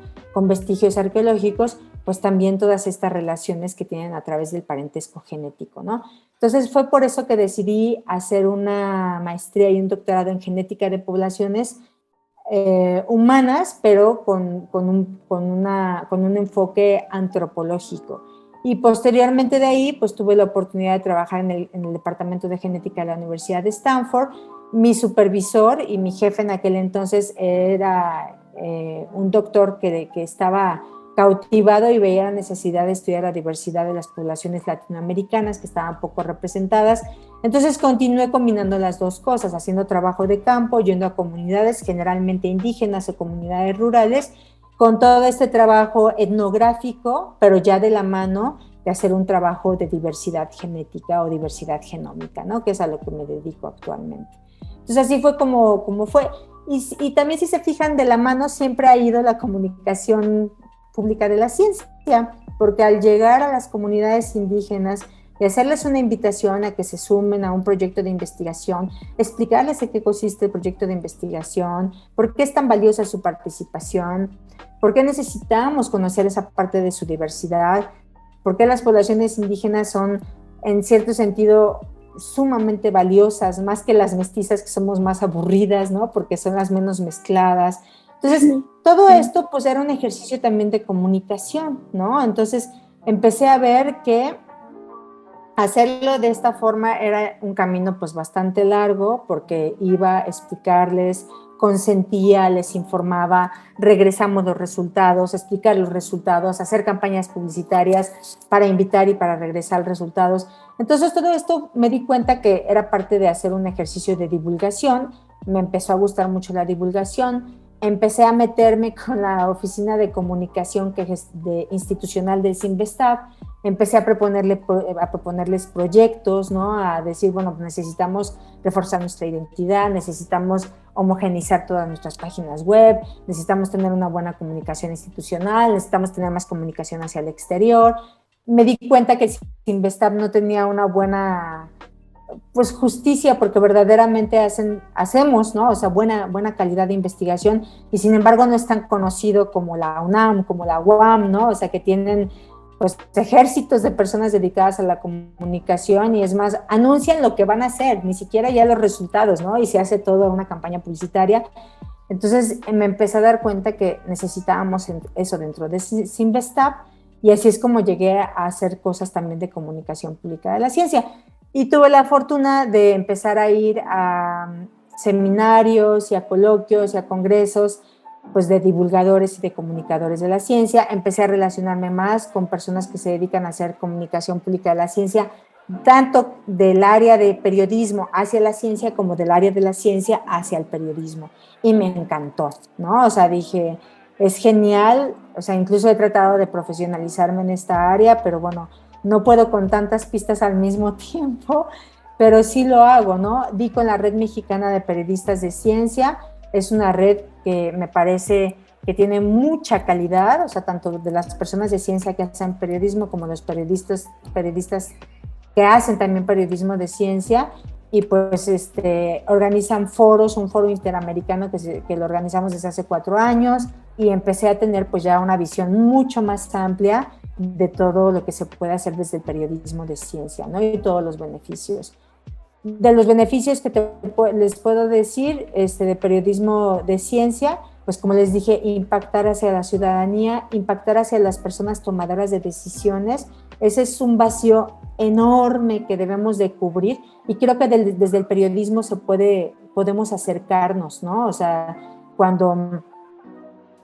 vestigios arqueológicos, pues también todas estas relaciones que tienen a través del parentesco genético, ¿no? Entonces fue por eso que decidí hacer una maestría y un doctorado en genética de poblaciones humanas, pero con un enfoque antropológico. Y posteriormente de ahí, pues tuve la oportunidad de trabajar en el Departamento de Genética de la Universidad de Stanford. Mi supervisor y mi jefe en aquel entonces era un doctor que estaba cautivado y veía la necesidad de estudiar la diversidad de las poblaciones latinoamericanas que estaban poco representadas. Entonces continué combinando las dos cosas, haciendo trabajo de campo, yendo a comunidades generalmente indígenas o comunidades rurales, con todo este trabajo etnográfico, pero ya de la mano de hacer un trabajo de diversidad genética o diversidad genómica, ¿no? Que es a lo que me dedico actualmente. Entonces así fue como fue. Y también, si se fijan, de la mano siempre ha ido la comunicación pública de la ciencia, porque al llegar a las comunidades indígenas y hacerles una invitación a que se sumen a un proyecto de investigación, explicarles en qué consiste el proyecto de investigación, por qué es tan valiosa su participación, por qué necesitamos conocer esa parte de su diversidad, por qué las poblaciones indígenas son, en cierto sentido, sumamente valiosas, más que las mestizas, que somos más aburridas, ¿no? Porque son las menos mezcladas. Entonces, todo esto pues era un ejercicio también de comunicación, ¿no? Entonces, empecé a ver que hacerlo de esta forma era un camino pues bastante largo, porque iba a explicarles, consentía, les informaba, regresamos los resultados, explicar los resultados, hacer campañas publicitarias para invitar y para regresar resultados. Entonces todo esto me di cuenta que era parte de hacer un ejercicio de divulgación, me empezó a gustar mucho la divulgación, empecé a meterme con la oficina de comunicación institucional del Cinvestav, empecé a proponerles proyectos, ¿no? A decir, bueno, necesitamos reforzar nuestra identidad, necesitamos homogeneizar todas nuestras páginas web, necesitamos tener una buena comunicación institucional, necesitamos tener más comunicación hacia el exterior. Me di cuenta que el Cinvestav no tenía una buena pues justicia, porque verdaderamente hacemos, ¿no? O sea, buena calidad de investigación, y sin embargo no es tan conocido como la UNAM, como la UAM, ¿no? O sea, que tienen pues ejércitos de personas dedicadas a la comunicación, y es más, anuncian lo que van a hacer, ni siquiera ya los resultados, ¿no? Y se hace toda una campaña publicitaria. Entonces me empecé a dar cuenta que necesitábamos eso dentro de Cinvestav, y así es como llegué a hacer cosas también de comunicación pública de la ciencia. Y tuve la fortuna de empezar a ir a seminarios y a coloquios y a congresos pues de divulgadores y de comunicadores de la ciencia. Empecé a relacionarme más con personas que se dedican a hacer comunicación pública de la ciencia, tanto del área de periodismo hacia la ciencia como del área de la ciencia hacia el periodismo. Y me encantó, ¿no? O sea, dije, es genial, o sea, incluso he tratado de profesionalizarme en esta área, pero bueno, no puedo con tantas pistas al mismo tiempo, pero sí lo hago, ¿no? Di con la Red Mexicana de Periodistas de Ciencia, es una red que me parece que tiene mucha calidad, o sea, tanto de las personas de ciencia que hacen periodismo como los periodistas que hacen también periodismo de ciencia, y pues organizan foros, un foro interamericano que lo organizamos desde hace 4 años, y empecé a tener pues ya una visión mucho más amplia de todo lo que se puede hacer desde el periodismo de ciencia, ¿no? Y todos los beneficios. De los beneficios que les puedo decir de periodismo de ciencia, pues como les dije, impactar hacia la ciudadanía, impactar hacia las personas tomadoras de decisiones. Ese es un vacío enorme que debemos de cubrir, y creo que desde el periodismo podemos acercarnos, ¿no? O sea, cuando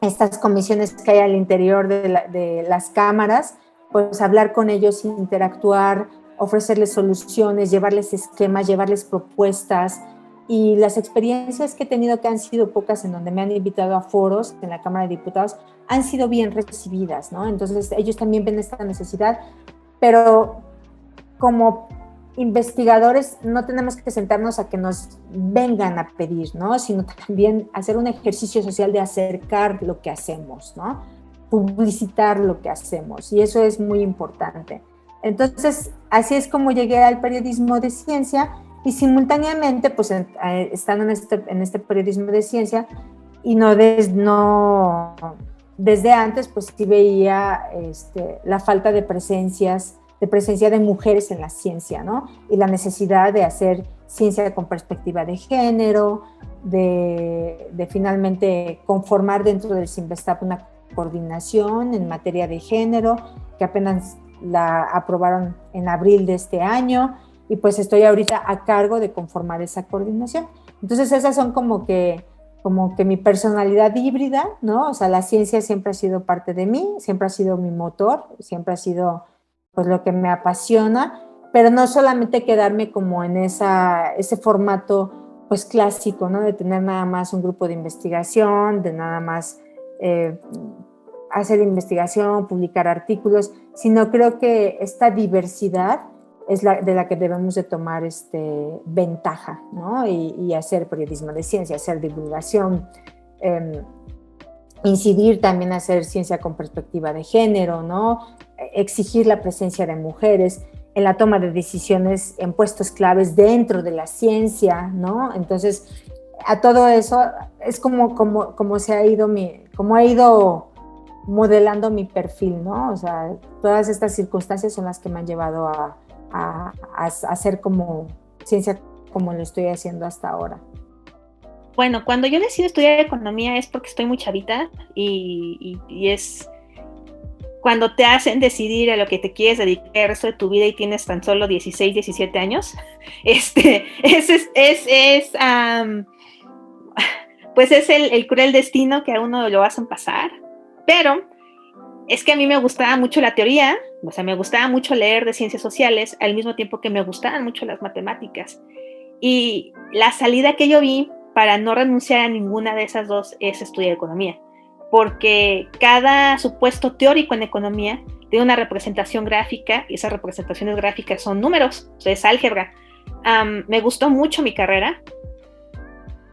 estas comisiones que hay al interior de las cámaras, pues hablar con ellos, interactuar, ofrecerles soluciones, llevarles esquemas, llevarles propuestas. Y las experiencias que he tenido, que han sido pocas, en donde me han invitado a foros en la Cámara de Diputados, han sido bien recibidas, ¿no? Entonces ellos también ven esta necesidad, pero como investigadores no tenemos que sentarnos a que nos vengan a pedir, ¿no? Sino también hacer un ejercicio social de acercar lo que hacemos, ¿no? Publicitar lo que hacemos, y eso es muy importante. Entonces, así es como llegué al periodismo de ciencia, y simultáneamente, pues estando en este periodismo de ciencia, y no desde antes, pues sí veía la falta de presencia de mujeres en la ciencia, ¿no? Y la necesidad de hacer ciencia con perspectiva de género, de finalmente conformar dentro del Cinvestav una coordinación en materia de género, que apenas la aprobaron en abril de este año, y pues estoy ahorita a cargo de conformar esa coordinación. Entonces esas son como que como que mi personalidad híbrida, ¿no? O sea, la ciencia siempre ha sido parte de mí, siempre ha sido mi motor, siempre ha sido pues lo que me apasiona, pero no solamente quedarme como en ese formato pues clásico, ¿no? De tener nada más un grupo de investigación, de nada más hacer investigación, publicar artículos, sino creo que esta diversidad es de la que debemos de tomar ventaja, ¿no? Y hacer periodismo de ciencia, hacer divulgación, incidir también a hacer ciencia con perspectiva de género, ¿no? Exigir la presencia de mujeres en la toma de decisiones en puestos claves dentro de la ciencia, ¿no? Entonces, a todo eso es como se ha ido como ha ido modelando mi perfil, ¿no? O sea, todas estas circunstancias son las que me han llevado a hacer como ciencia como lo estoy haciendo hasta ahora. Bueno, cuando yo decido estudiar economía es porque estoy muy chavita y es cuando te hacen decidir a lo que te quieres dedicar el resto de tu vida y tienes tan solo 16, 17 años. Pues es el cruel destino que a uno lo hacen pasar. Pero es que a mí me gustaba mucho la teoría, o sea, me gustaba mucho leer de ciencias sociales, al mismo tiempo que me gustaban mucho las matemáticas. Y la salida que yo vi para no renunciar a ninguna de esas dos es estudiar economía, porque cada supuesto teórico en economía tiene una representación gráfica y esas representaciones gráficas son números, o sea, es álgebra. Me gustó mucho mi carrera,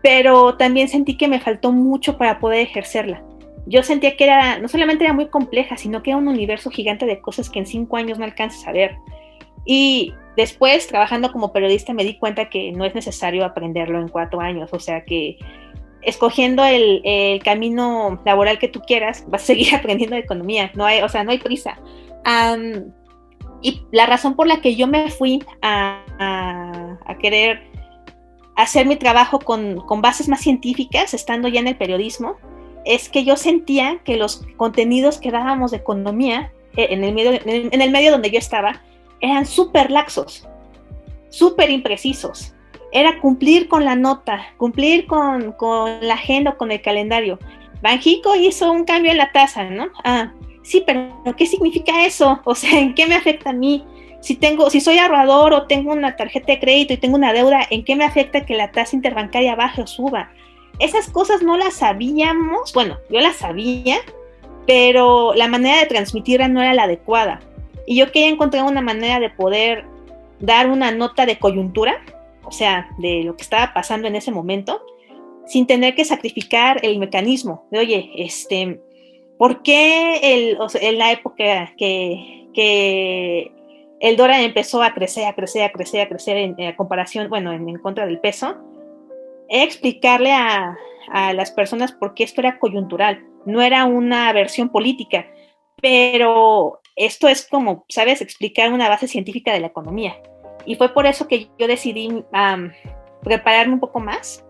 pero también sentí que me faltó mucho para poder ejercerla. Yo sentía que no solamente era muy compleja, sino que era un universo gigante de cosas que en 5 años no alcanzas a ver. Y después, trabajando como periodista, me di cuenta que no es necesario aprenderlo en 4 años. O sea que escogiendo el camino laboral que tú quieras, vas a seguir aprendiendo de economía. No hay prisa. Y la razón por la que yo me fui a querer hacer mi trabajo con bases más científicas, estando ya en el periodismo, es que yo sentía que los contenidos que dábamos de economía en el medio donde yo estaba eran súper laxos, súper imprecisos. Era cumplir con la nota, cumplir con la agenda o con el calendario. Banxico hizo un cambio en la tasa, ¿no? Sí, pero ¿qué significa eso? O sea, ¿en qué me afecta a mí? Si soy ahorrador o tengo una tarjeta de crédito y tengo una deuda, ¿en qué me afecta que la tasa interbancaria baje o suba? Esas cosas no las sabíamos, bueno, yo las sabía, pero la manera de transmitirla no era la adecuada. Y yo quería encontrar una manera de poder dar una nota de coyuntura, o sea, de lo que estaba pasando en ese momento, sin tener que sacrificar el mecanismo de, oye, ¿por qué en la época que el dólar empezó a crecer en comparación, bueno, en contra del peso? Explicarle a las personas por qué esto era coyuntural, no era una versión política, pero esto es como, ¿sabes?, explicar una base científica de la economía. Y fue por eso que yo decidí prepararme un poco más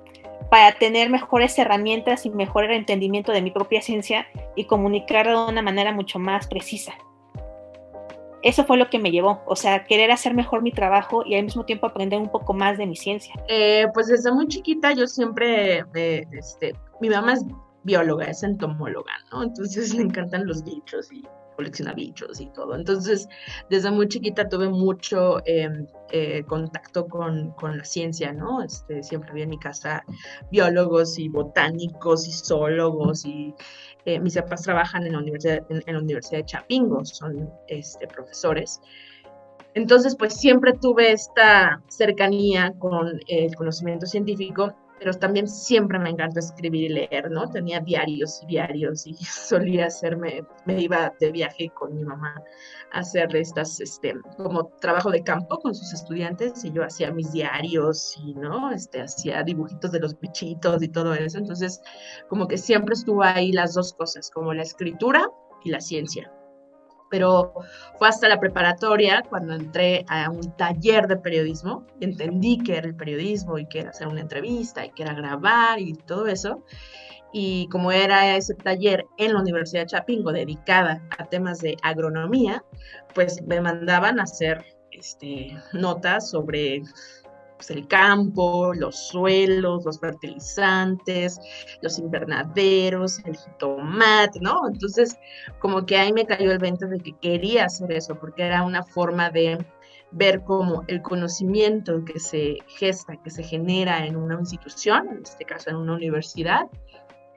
para tener mejores herramientas y mejor entendimiento de mi propia ciencia y comunicarlo de una manera mucho más precisa. Eso fue lo que me llevó, o sea, querer hacer mejor mi trabajo y al mismo tiempo aprender un poco más de mi ciencia. Pues desde muy chiquita yo siempre, mi mamá es bióloga, es entomóloga, ¿no? Entonces le encantan los bichos y colecciona bichos y todo. Entonces, desde muy chiquita tuve mucho contacto con la ciencia, ¿no? Siempre había en mi casa biólogos y botánicos y zoólogos y mis papás trabajan en la universidad de Chapingo, son profesores. Entonces, pues siempre tuve esta cercanía con el conocimiento científico, pero también siempre me encantó escribir y leer, ¿no? Tenía diarios y solía me iba de viaje con mi mamá a hacer estas, como trabajo de campo con sus estudiantes y yo hacía mis diarios y, ¿no? Hacía dibujitos de los bichitos y todo eso. Entonces, como que siempre estuvo ahí las dos cosas, como la escritura y la ciencia. Pero fue hasta la preparatoria cuando entré a un taller de periodismo, entendí que era el periodismo y que era hacer una entrevista y que era grabar y todo eso. Y como era ese taller en la Universidad de Chapingo dedicada a temas de agronomía, pues me mandaban a hacer notas sobre pues, el campo, los suelos, los fertilizantes, los invernaderos, el jitomate, ¿no? Entonces, como que ahí me cayó el 20 de que quería hacer eso, porque era una forma de ver cómo el conocimiento que se gesta, que se genera en una institución, en este caso en una universidad,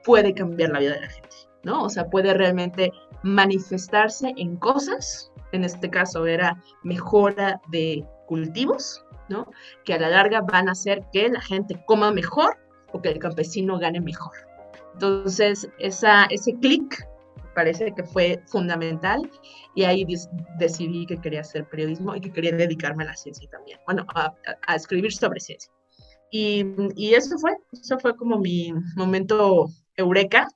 puede cambiar la vida de la gente, ¿no? O sea, puede realmente manifestarse en cosas, en este caso era mejora de cultivos, ¿no? Que a la larga van a hacer que la gente coma mejor o que el campesino gane mejor. Entonces, ese clic parece que fue fundamental y ahí decidí que quería hacer periodismo y que quería dedicarme a la ciencia también, bueno, a escribir sobre ciencia. Y eso fue como mi momento eureka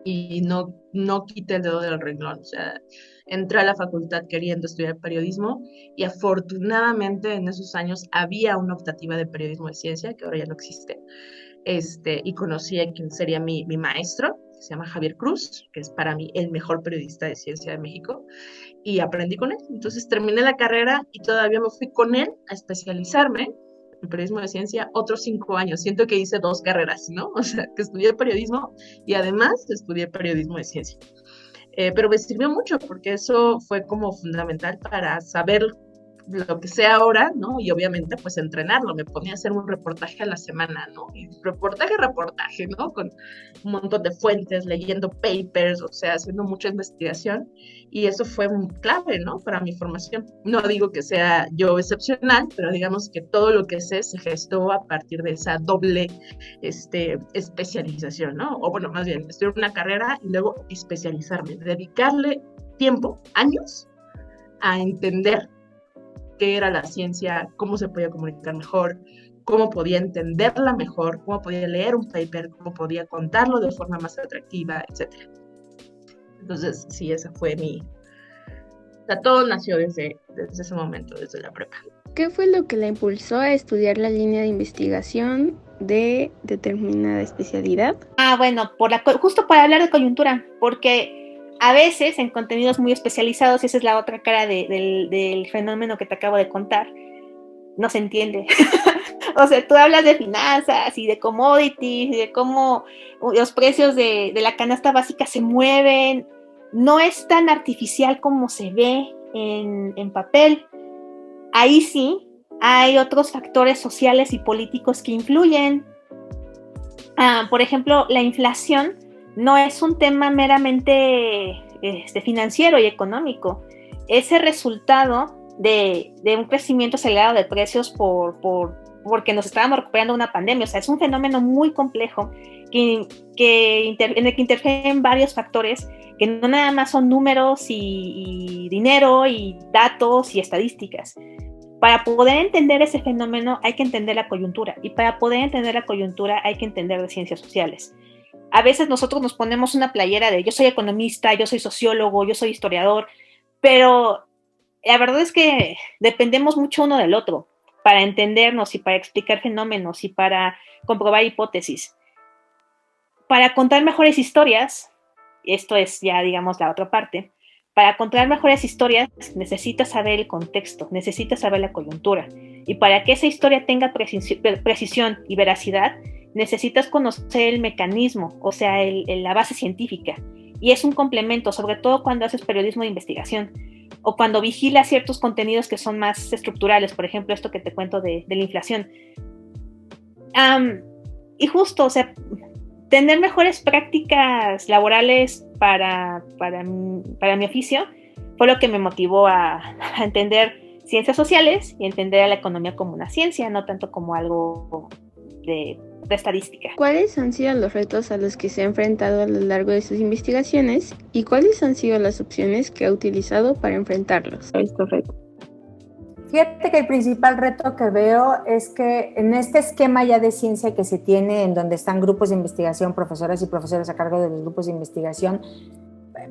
y no quité el dedo del renglón, o sea, entré a la facultad queriendo estudiar periodismo y afortunadamente en esos años había una optativa de periodismo de ciencia, que ahora ya no existe, y conocí a quien sería mi maestro, que se llama Javier Cruz, que es para mí el mejor periodista de ciencia de México, y aprendí con él. Entonces terminé la carrera y todavía me fui con él a especializarme en periodismo de ciencia otros 5 años. Siento que hice 2 carreras, ¿no? O sea, que estudié periodismo y además estudié periodismo de ciencia. Pero me sirvió mucho porque eso fue como fundamental para saber lo que sé ahora, ¿no? Y obviamente pues entrenarlo, me ponía a hacer un reportaje a la semana, ¿no? Y reportaje, ¿no? Con un montón de fuentes, leyendo papers, o sea, haciendo mucha investigación y eso fue clave, ¿no? Para mi formación. No digo que sea yo excepcional, pero digamos que todo lo que sé se gestó a partir de esa doble especialización, ¿no? O bueno, más bien, estudiar una carrera y luego especializarme, dedicarle tiempo, años, a entender qué era la ciencia, cómo se podía comunicar mejor, cómo podía entenderla mejor, cómo podía leer un paper, cómo podía contarlo de forma más atractiva, etc. Entonces, sí, esa fue o sea, todo nació desde ese momento, desde la prepa. ¿Qué fue lo que la impulsó a estudiar la línea de investigación de determinada especialidad? Bueno, justo para hablar de coyuntura, porque a veces en contenidos muy especializados, y esa es la otra cara del fenómeno que te acabo de contar, no se entiende. O sea, tú hablas de finanzas y de commodities y de cómo los precios de la canasta básica se mueven. No es tan artificial como se ve en papel. Ahí sí hay otros factores sociales y políticos que influyen. Por ejemplo, la inflación no es un tema meramente financiero y económico. Es el resultado de un crecimiento acelerado de precios porque nos estábamos recuperando de una pandemia. O sea, es un fenómeno muy complejo en el que interfieren varios factores que no nada más son números y dinero y datos y estadísticas. Para poder entender ese fenómeno hay que entender la coyuntura, y para poder entender la coyuntura hay que entender de ciencias sociales. A veces nosotros nos ponemos una playera de yo soy economista, yo soy sociólogo, yo soy historiador, pero la verdad es que dependemos mucho uno del otro para entendernos y para explicar fenómenos y para comprobar hipótesis. Para contar mejores historias, esto es ya digamos la otra parte, para contar mejores historias necesitas saber el contexto, necesitas saber la coyuntura, y para que esa historia tenga precisión y veracidad, necesitas conocer el mecanismo, o sea, la base científica, y es un complemento, sobre todo cuando haces periodismo de investigación, o cuando vigilas ciertos contenidos que son más estructurales, por ejemplo, esto que te cuento de la inflación. Y justo, o sea, tener mejores prácticas laborales para mi oficio fue lo que me motivó a entender ciencias sociales y entender a la economía como una ciencia, no tanto como algo de estadística. ¿Cuáles han sido los retos a los que se ha enfrentado a lo largo de sus investigaciones y cuáles han sido las opciones que ha utilizado para enfrentarlos a estos retos? Fíjate que el principal reto que veo es que en este esquema ya de ciencia que se tiene, en donde están grupos de investigación, profesoras y profesores a cargo de los grupos de investigación,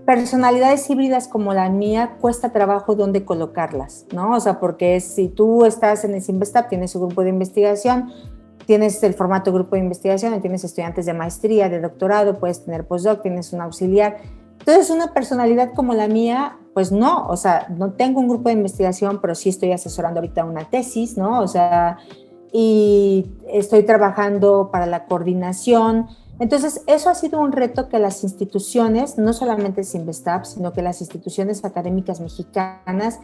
personalidades híbridas como la mía, cuesta trabajo dónde colocarlas, ¿no? O sea, porque si tú estás en el CIMBESTAB, tienes su grupo de investigación, tienes el formato grupo de investigación, tienes estudiantes de maestría, de doctorado, puedes tener postdoc, tienes un auxiliar. Entonces, una personalidad como la mía, pues no, o sea, no tengo un grupo de investigación, pero sí estoy asesorando ahorita una tesis, ¿no? O sea, y estoy trabajando para la coordinación. Entonces, eso ha sido un reto que las instituciones, no solamente Cinvestav, sino que las instituciones académicas mexicanas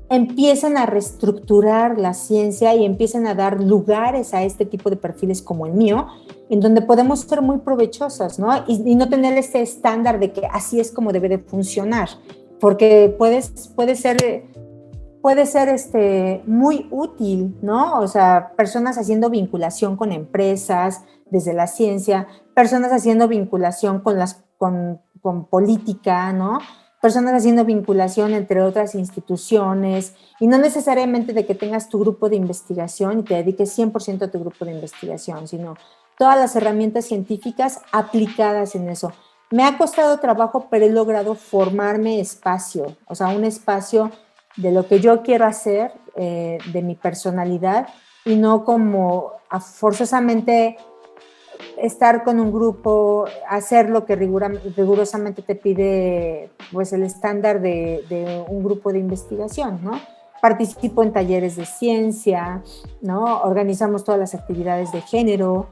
empiezan a reestructurar la ciencia y empiezan a dar lugares a este tipo de perfiles como el mío, en donde podemos ser muy provechosos, ¿no? Y no tener este estándar de que así es como debe de funcionar, porque puede ser muy útil, ¿no? O sea, personas haciendo vinculación con empresas desde la ciencia, personas haciendo vinculación con política, ¿no? Personas haciendo vinculación entre otras instituciones, y no necesariamente de que tengas tu grupo de investigación y te dediques 100% a tu grupo de investigación, sino todas las herramientas científicas aplicadas en eso. Me ha costado trabajo, pero he logrado formarme espacio, o sea, un espacio de lo que yo quiero hacer, de mi personalidad, y no como forzosamente estar con un grupo, hacer lo que rigurosamente te pide pues el estándar de un grupo de investigación, ¿no? Participo en talleres de ciencia, ¿no? Organizamos todas las actividades de género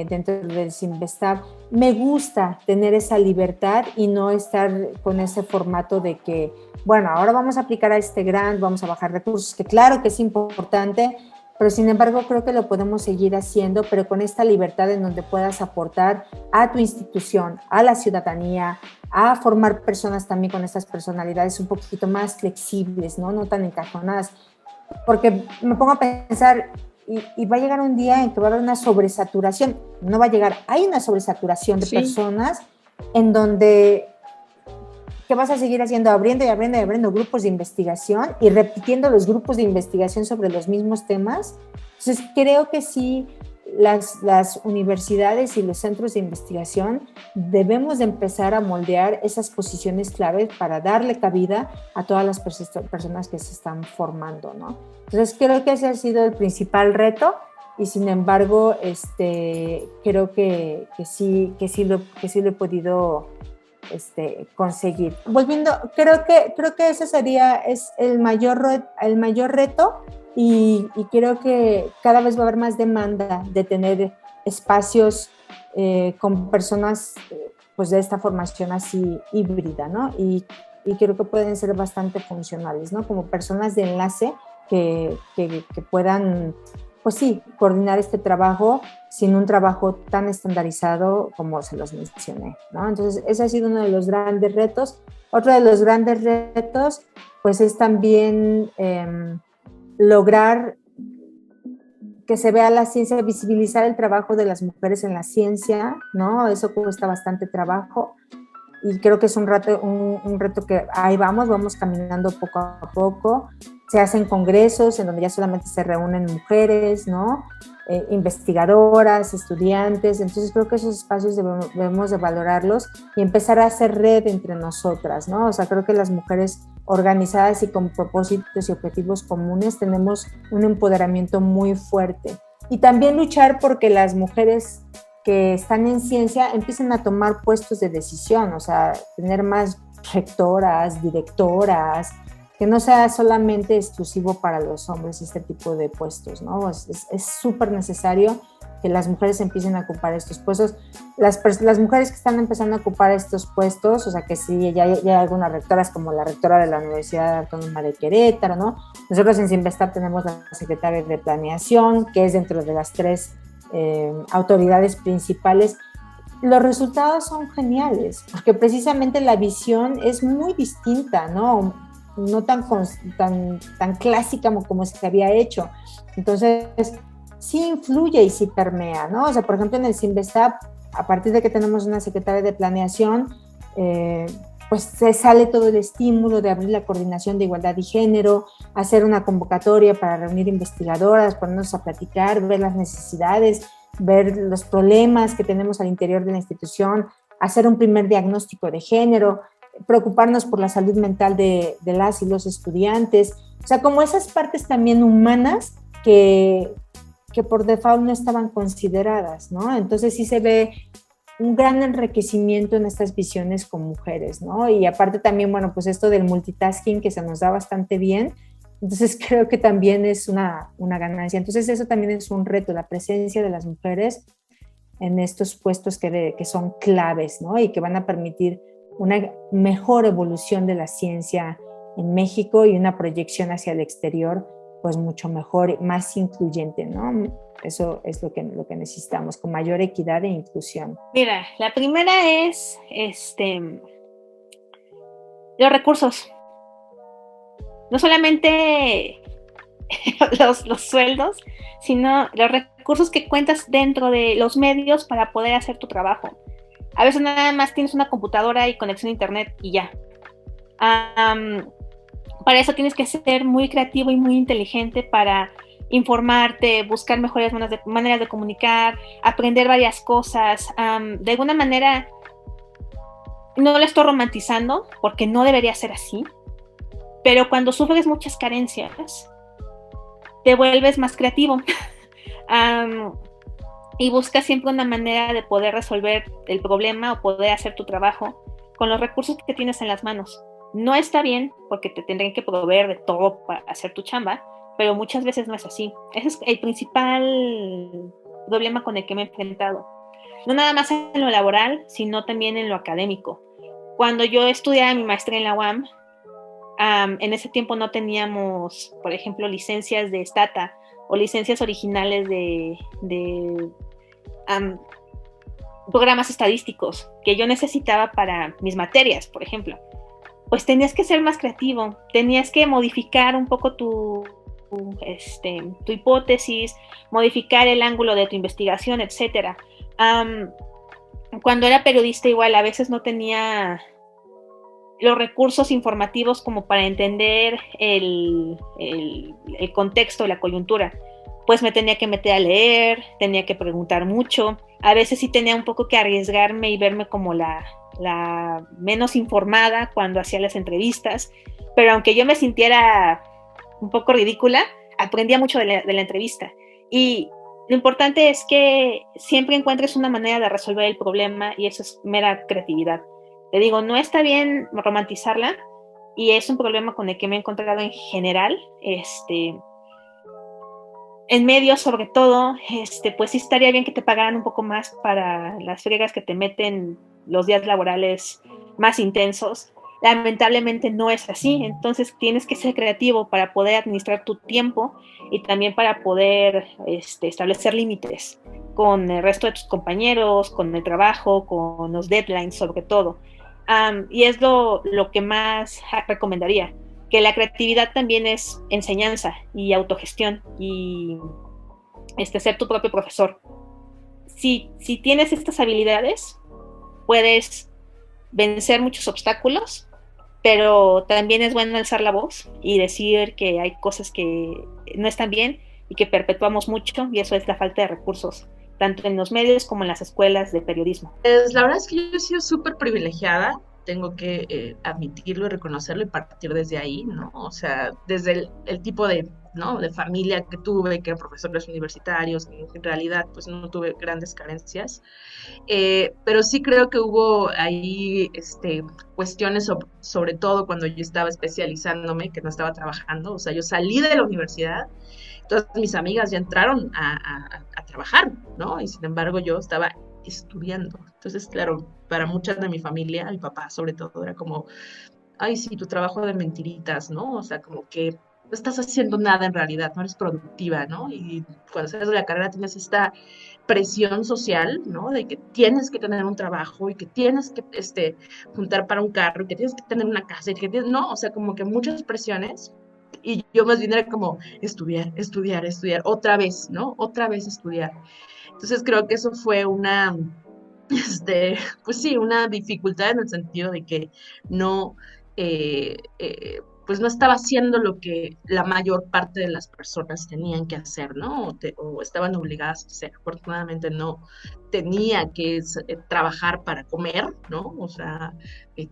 dentro del Cinvestav. Me gusta tener esa libertad y no estar con ese formato de que, bueno, ahora vamos a aplicar a este grant, vamos a bajar recursos, que claro que es importante, pero sin embargo creo que lo podemos seguir haciendo, pero con esta libertad en donde puedas aportar a tu institución, a la ciudadanía, a formar personas también con estas personalidades un poquito más flexibles, no tan encajonadas, porque me pongo a pensar, y va a llegar un día en que va a haber una sobresaturación, no va a llegar, hay una sobresaturación de personas en donde que vas a seguir haciendo, abriendo grupos de investigación y repitiendo los grupos de investigación sobre los mismos temas. Entonces creo que sí, las universidades y los centros de investigación debemos de empezar a moldear esas posiciones claves para darle cabida a todas las personas que se están formando, ¿no? Entonces creo que ese ha sido el principal reto, y sin embargo creo que sí lo he podido conseguir. Volviendo, creo que ese es el mayor reto, y creo que cada vez va a haber más demanda de tener espacios con personas pues de esta formación así híbrida, ¿no? Y creo que pueden ser bastante funcionales, ¿no? Como personas de enlace que puedan, pues sí, coordinar este trabajo sin un trabajo tan estandarizado como se los mencioné, ¿no? Entonces, ese ha sido uno de los grandes retos. Otro de los grandes retos, pues, es también lograr que se vea la ciencia, visibilizar el trabajo de las mujeres en la ciencia, ¿no? Eso cuesta bastante trabajo, y creo que es un reto que ahí vamos caminando poco a poco. Se hacen congresos en donde ya solamente se reúnen mujeres, ¿no? Investigadoras, estudiantes. Entonces creo que esos espacios debemos de valorarlos y empezar a hacer red entre nosotras, ¿no? O sea, creo que las mujeres organizadas y con propósitos y objetivos comunes tenemos un empoderamiento muy fuerte. Y también luchar porque las mujeres que están en ciencia empiecen a tomar puestos de decisión, o sea, tener más rectoras, directoras, que no sea solamente exclusivo para los hombres este tipo de puestos, ¿no? Es súper necesario que las mujeres empiecen a ocupar estos puestos. Las mujeres que están empezando a ocupar estos puestos, o sea, que sí, ya hay algunas rectoras, como la rectora de la Universidad Autónoma de Querétaro, ¿no? Nosotros en Cinvestav tenemos la secretaria de Planeación, que es dentro de las 3 autoridades principales. Los resultados son geniales, porque precisamente la visión es muy distinta, ¿no? No tan clásica como se había hecho. Entonces, sí influye y sí permea, ¿no? O sea, por ejemplo, en el Cinvestav, a partir de que tenemos una secretaria de Planeación, pues se sale todo el estímulo de abrir la coordinación de igualdad y género, hacer una convocatoria para reunir investigadoras, ponernos a platicar, ver las necesidades, ver los problemas que tenemos al interior de la institución, hacer un primer diagnóstico de género, preocuparnos por la salud mental de las y los estudiantes. O sea, como esas partes también humanas que por default no estaban consideradas, ¿no? Entonces sí se ve un gran enriquecimiento en estas visiones con mujeres, ¿no? Y aparte también, bueno, pues esto del multitasking que se nos da bastante bien, Entonces creo que también es una ganancia. Entonces eso también es un reto, la presencia de las mujeres en estos puestos que son claves, ¿no? Y que van a permitir una mejor evolución de la ciencia en México y una proyección hacia el exterior, pues mucho mejor, más incluyente, ¿no? Eso es lo que necesitamos, con mayor equidad e inclusión. Mira, la primera es los recursos. No solamente los sueldos, sino los recursos que cuentas dentro de los medios para poder hacer tu trabajo. A veces nada más tienes una computadora y conexión a internet y ya. Para eso tienes que ser muy creativo y muy inteligente para informarte, buscar mejores maneras de comunicar, aprender varias cosas. De alguna manera, no lo estoy romantizando porque no debería ser así, pero cuando sufres muchas carencias, te vuelves más creativo y buscas siempre una manera de poder resolver el problema o poder hacer tu trabajo con los recursos que tienes en las manos. No está bien porque te tendrían que proveer de todo para hacer tu chamba, pero muchas veces no es así. Ese es el principal problema con el que me he enfrentado. No nada más en lo laboral, sino también en lo académico. Cuando yo estudiaba mi maestría en la UAM, en ese tiempo no teníamos, por ejemplo, licencias de Stata o licencias originales de programas estadísticos que yo necesitaba para mis materias, por ejemplo. Pues tenías que ser más creativo, tenías que modificar un poco tu hipótesis, modificar el ángulo de tu investigación, etc. Cuando era periodista igual a veces no tenía los recursos informativos como para entender el contexto, la coyuntura. Pues me tenía que meter a leer, tenía que preguntar mucho. A veces sí tenía un poco que arriesgarme y verme como la menos informada cuando hacía las entrevistas. Pero aunque yo me sintiera un poco ridícula, aprendía mucho de la entrevista. Y lo importante es que siempre encuentres una manera de resolver el problema y eso es mera creatividad. Te digo, no está bien romantizarla y es un problema con el que me he encontrado en general, en medios sobre todo, pues sí estaría bien que te pagaran un poco más para las friegas que te meten los días laborales más intensos. Lamentablemente no es así, entonces tienes que ser creativo para poder administrar tu tiempo y también para poder establecer límites con el resto de tus compañeros, con el trabajo, con los deadlines sobre todo. Y es lo que más recomendaría, que la creatividad también es enseñanza y autogestión y ser tu propio profesor. Si tienes estas habilidades, puedes vencer muchos obstáculos, pero también es bueno alzar la voz y decir que hay cosas que no están bien y que perpetuamos mucho, y eso es la falta de recursos, tanto en los medios como en las escuelas de periodismo. Pues la verdad es que yo he sido súper privilegiada, tengo que admitirlo y reconocerlo y partir desde ahí, ¿no? O sea, desde el tipo de, ¿no?, de familia que tuve, que eran profesores universitarios, que en realidad pues no tuve grandes carencias, pero sí creo que hubo ahí cuestiones sobre todo cuando yo estaba especializándome, que no estaba trabajando, o sea, yo salí de la universidad, todas mis amigas ya entraron a trabajar, ¿no? Y sin embargo yo estaba estudiando. Entonces, claro, para muchas de mi familia, mi papá sobre todo, era como, ay, sí, tu trabajo de mentiritas, ¿no? O sea, como que no estás haciendo nada en realidad, no eres productiva, ¿no? Y cuando sales de la carrera tienes esta presión social, ¿no? De que tienes que tener un trabajo y que tienes que juntar para un carro y que tienes que tener una casa y que tienes, no, o sea, como que muchas presiones. Y yo más bien era como estudiar, otra vez, ¿no? Otra vez estudiar. Entonces creo que eso fue una, pues sí, una dificultad en el sentido de que no, pues no estaba haciendo lo que la mayor parte de las personas tenían que hacer, ¿no? O estaban obligadas a hacer. Afortunadamente no tenía que trabajar para comer, ¿no? O sea,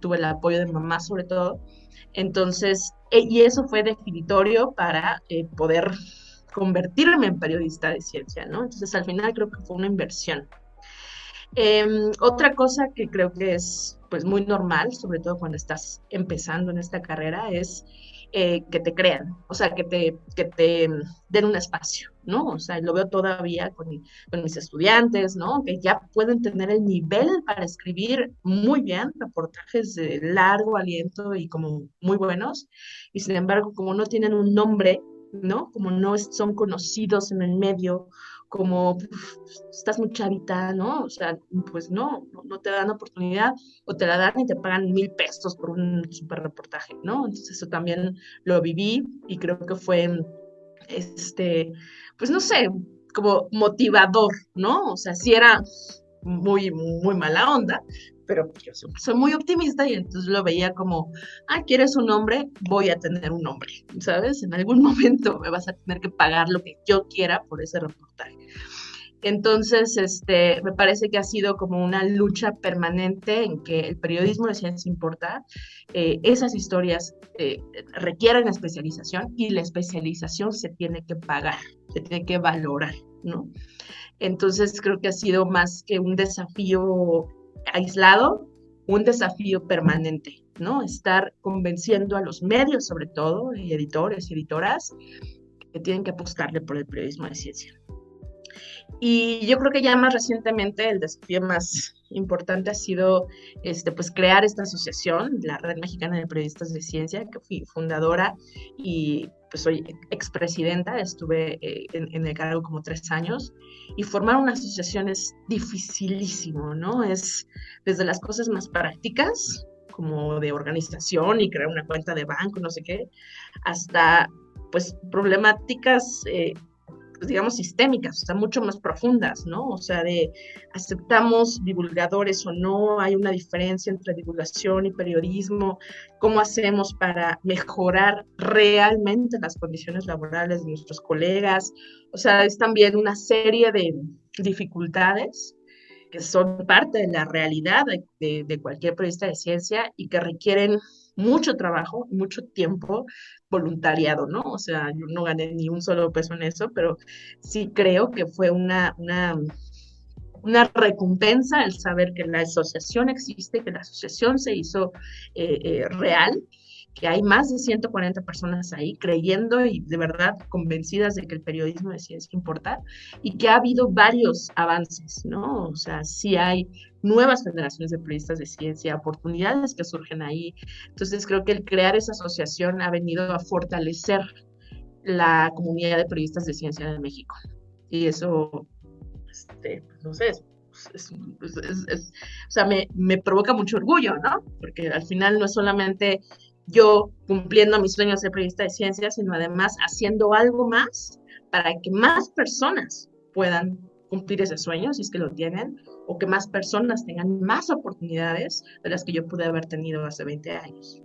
tuve el apoyo de mamá sobre todo. Entonces, y eso fue definitorio para poder convertirme en periodista de ciencia, ¿no? Entonces, al final creo que fue una inversión. Otra cosa que creo que es pues muy normal, sobre todo cuando estás empezando en esta carrera, es que te crean, o sea, que te den un espacio, ¿no? O sea, lo veo todavía con mis estudiantes, ¿no? Que ya pueden tener el nivel para escribir muy bien, reportajes de largo aliento y como muy buenos, y sin embargo, como no tienen un nombre, ¿no? Como no son conocidos en el medio, como estás muy chavita, ¿no? O sea, pues no te dan oportunidad o te la dan y te pagan 1,000 pesos por un super reportaje, ¿no? Entonces eso también lo viví y creo que fue, pues no sé, como motivador, ¿no? O sea, sí era muy, muy mala onda, pero yo soy muy optimista y entonces lo veía como, ¿quieres un hombre? Voy a tener un hombre, ¿sabes? En algún momento me vas a tener que pagar lo que yo quiera por ese reportaje. Entonces, me parece que ha sido como una lucha permanente en que el periodismo de ciencia importa, esas historias requieren especialización y la especialización se tiene que pagar, se tiene que valorar, ¿no? Entonces creo que ha sido más que un desafío aislado, un desafío permanente, ¿no? Estar convenciendo a los medios, sobre todo, y editores y editoras, que tienen que apostarle por el periodismo de ciencia. Y yo creo que ya más recientemente el desafío más importante ha sido pues crear esta asociación, la Red Mexicana de Periodistas de Ciencia, que fui fundadora y pues soy expresidenta, estuve en el cargo como 3 años, y formar una asociación es dificilísimo, ¿no? Es desde las cosas más prácticas, como de organización y crear una cuenta de banco, no sé qué, hasta pues problemáticas pues, digamos, sistémicas, o sea, mucho más profundas, ¿no? O sea, de aceptamos divulgadores o no, hay una diferencia entre divulgación y periodismo, cómo hacemos para mejorar realmente las condiciones laborales de nuestros colegas, o sea, es también una serie de dificultades que son parte de la realidad de cualquier periodista de ciencia y que requieren mucho trabajo, mucho tiempo, voluntariado, ¿no? O sea, yo no gané ni un solo peso en eso, pero sí creo que fue una recompensa el saber que la asociación existe, que la asociación se hizo real, que hay más de 140 personas ahí creyendo y de verdad convencidas de que el periodismo de ciencia importa y que ha habido varios avances, ¿no? O sea, sí hay nuevas generaciones de periodistas de ciencia, oportunidades que surgen ahí. Entonces creo que el crear esa asociación ha venido a fortalecer la comunidad de periodistas de ciencia de México. Y eso, no sé, o sea, me provoca mucho orgullo, ¿no? Porque al final no es solamente yo cumpliendo mis sueños de periodista de ciencia, sino además haciendo algo más para que más personas puedan cumplir ese sueño, si es que lo tienen, o que más personas tengan más oportunidades de las que yo pude haber tenido hace 20 años.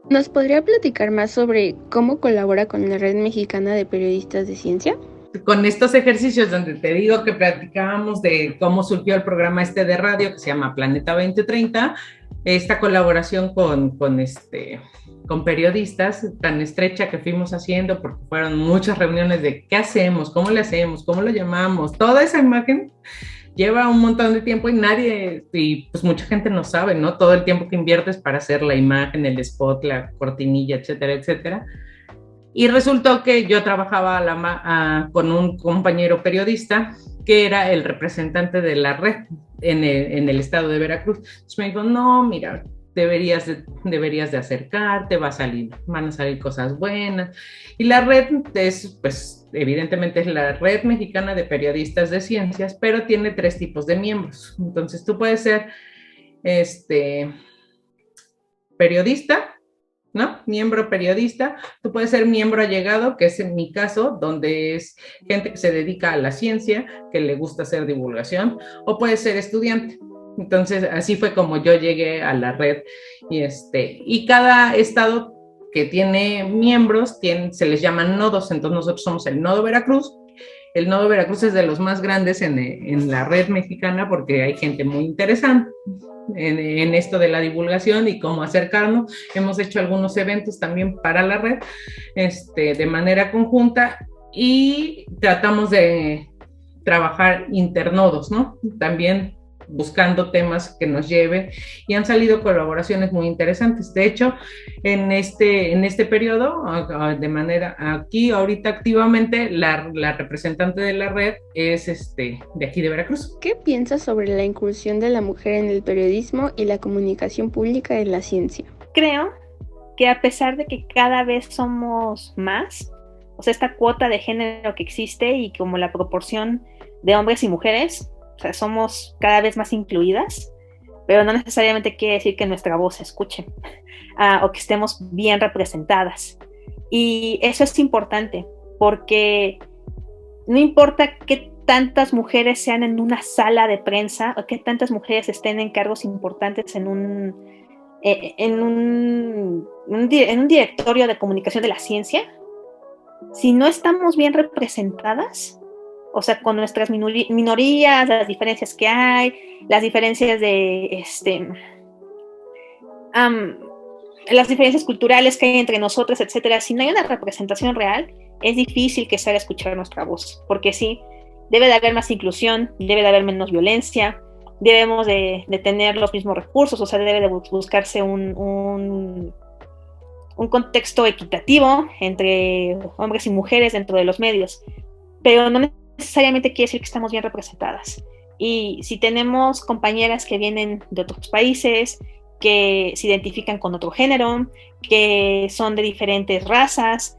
¿Nos podría platicar más sobre cómo colabora con la Red Mexicana de Periodistas de Ciencia? Con estos ejercicios donde te digo que platicábamos de cómo surgió el programa de radio que se llama Planeta 2030, esta colaboración con periodistas tan estrecha que fuimos haciendo, porque fueron muchas reuniones de qué hacemos, cómo le hacemos, cómo lo llamamos, toda esa imagen lleva un montón de tiempo y pues mucha gente no sabe, ¿no? Todo el tiempo que inviertes para hacer la imagen, el spot, la cortinilla, etcétera, etcétera. Y resultó que yo trabajaba con un compañero periodista que era el representante de la red en el estado de Veracruz. Entonces me dijo, no, mira, deberías de acercarte, van a salir cosas buenas. Y la red es, pues, evidentemente es la Red Mexicana de Periodistas de Ciencias, pero tiene 3 tipos de miembros. Entonces tú puedes ser periodista, ¿no? Miembro periodista, tú puedes ser miembro allegado, que es en mi caso, donde es gente que se dedica a la ciencia, que le gusta hacer divulgación, o puedes ser estudiante. Entonces, así fue como yo llegué a la red y cada estado que tiene miembros se les llaman nodos, entonces nosotros somos el nodo Veracruz. El nodo Veracruz es de los más grandes en la red mexicana porque hay gente muy interesante en esto de la divulgación y cómo acercarnos. Hemos hecho algunos eventos también para la red de manera conjunta y tratamos de trabajar internodos, ¿no? También buscando temas que nos lleven, y han salido colaboraciones muy interesantes. De hecho, en este periodo, de manera aquí, ahorita activamente, la representante de la red es de aquí de Veracruz. ¿Qué piensas sobre la incursión de la mujer en el periodismo y la comunicación pública en la ciencia? Creo que a pesar de que cada vez somos más, o sea, esta cuota de género que existe y como la proporción de hombres y mujeres, o sea, somos cada vez más incluidas, pero no necesariamente quiere decir que nuestra voz se escuche o que estemos bien representadas. Y eso es importante, porque no importa qué tantas mujeres sean en una sala de prensa o qué tantas mujeres estén en cargos importantes en un directorio de comunicación de la ciencia, si no estamos bien representadas, o sea, con nuestras minorías, las diferencias que hay, las diferencias de las diferencias culturales que hay entre nosotros, etcétera, si no hay una representación real, es difícil que se haga escuchar nuestra voz, porque sí, debe de haber más inclusión, debe de haber menos violencia, debemos de tener los mismos recursos, o sea, debe de buscarse un contexto equitativo entre hombres y mujeres dentro de los medios, pero no necesariamente quiere decir que estamos bien representadas. Y si tenemos compañeras que vienen de otros países, que se identifican con otro género, que son de diferentes razas,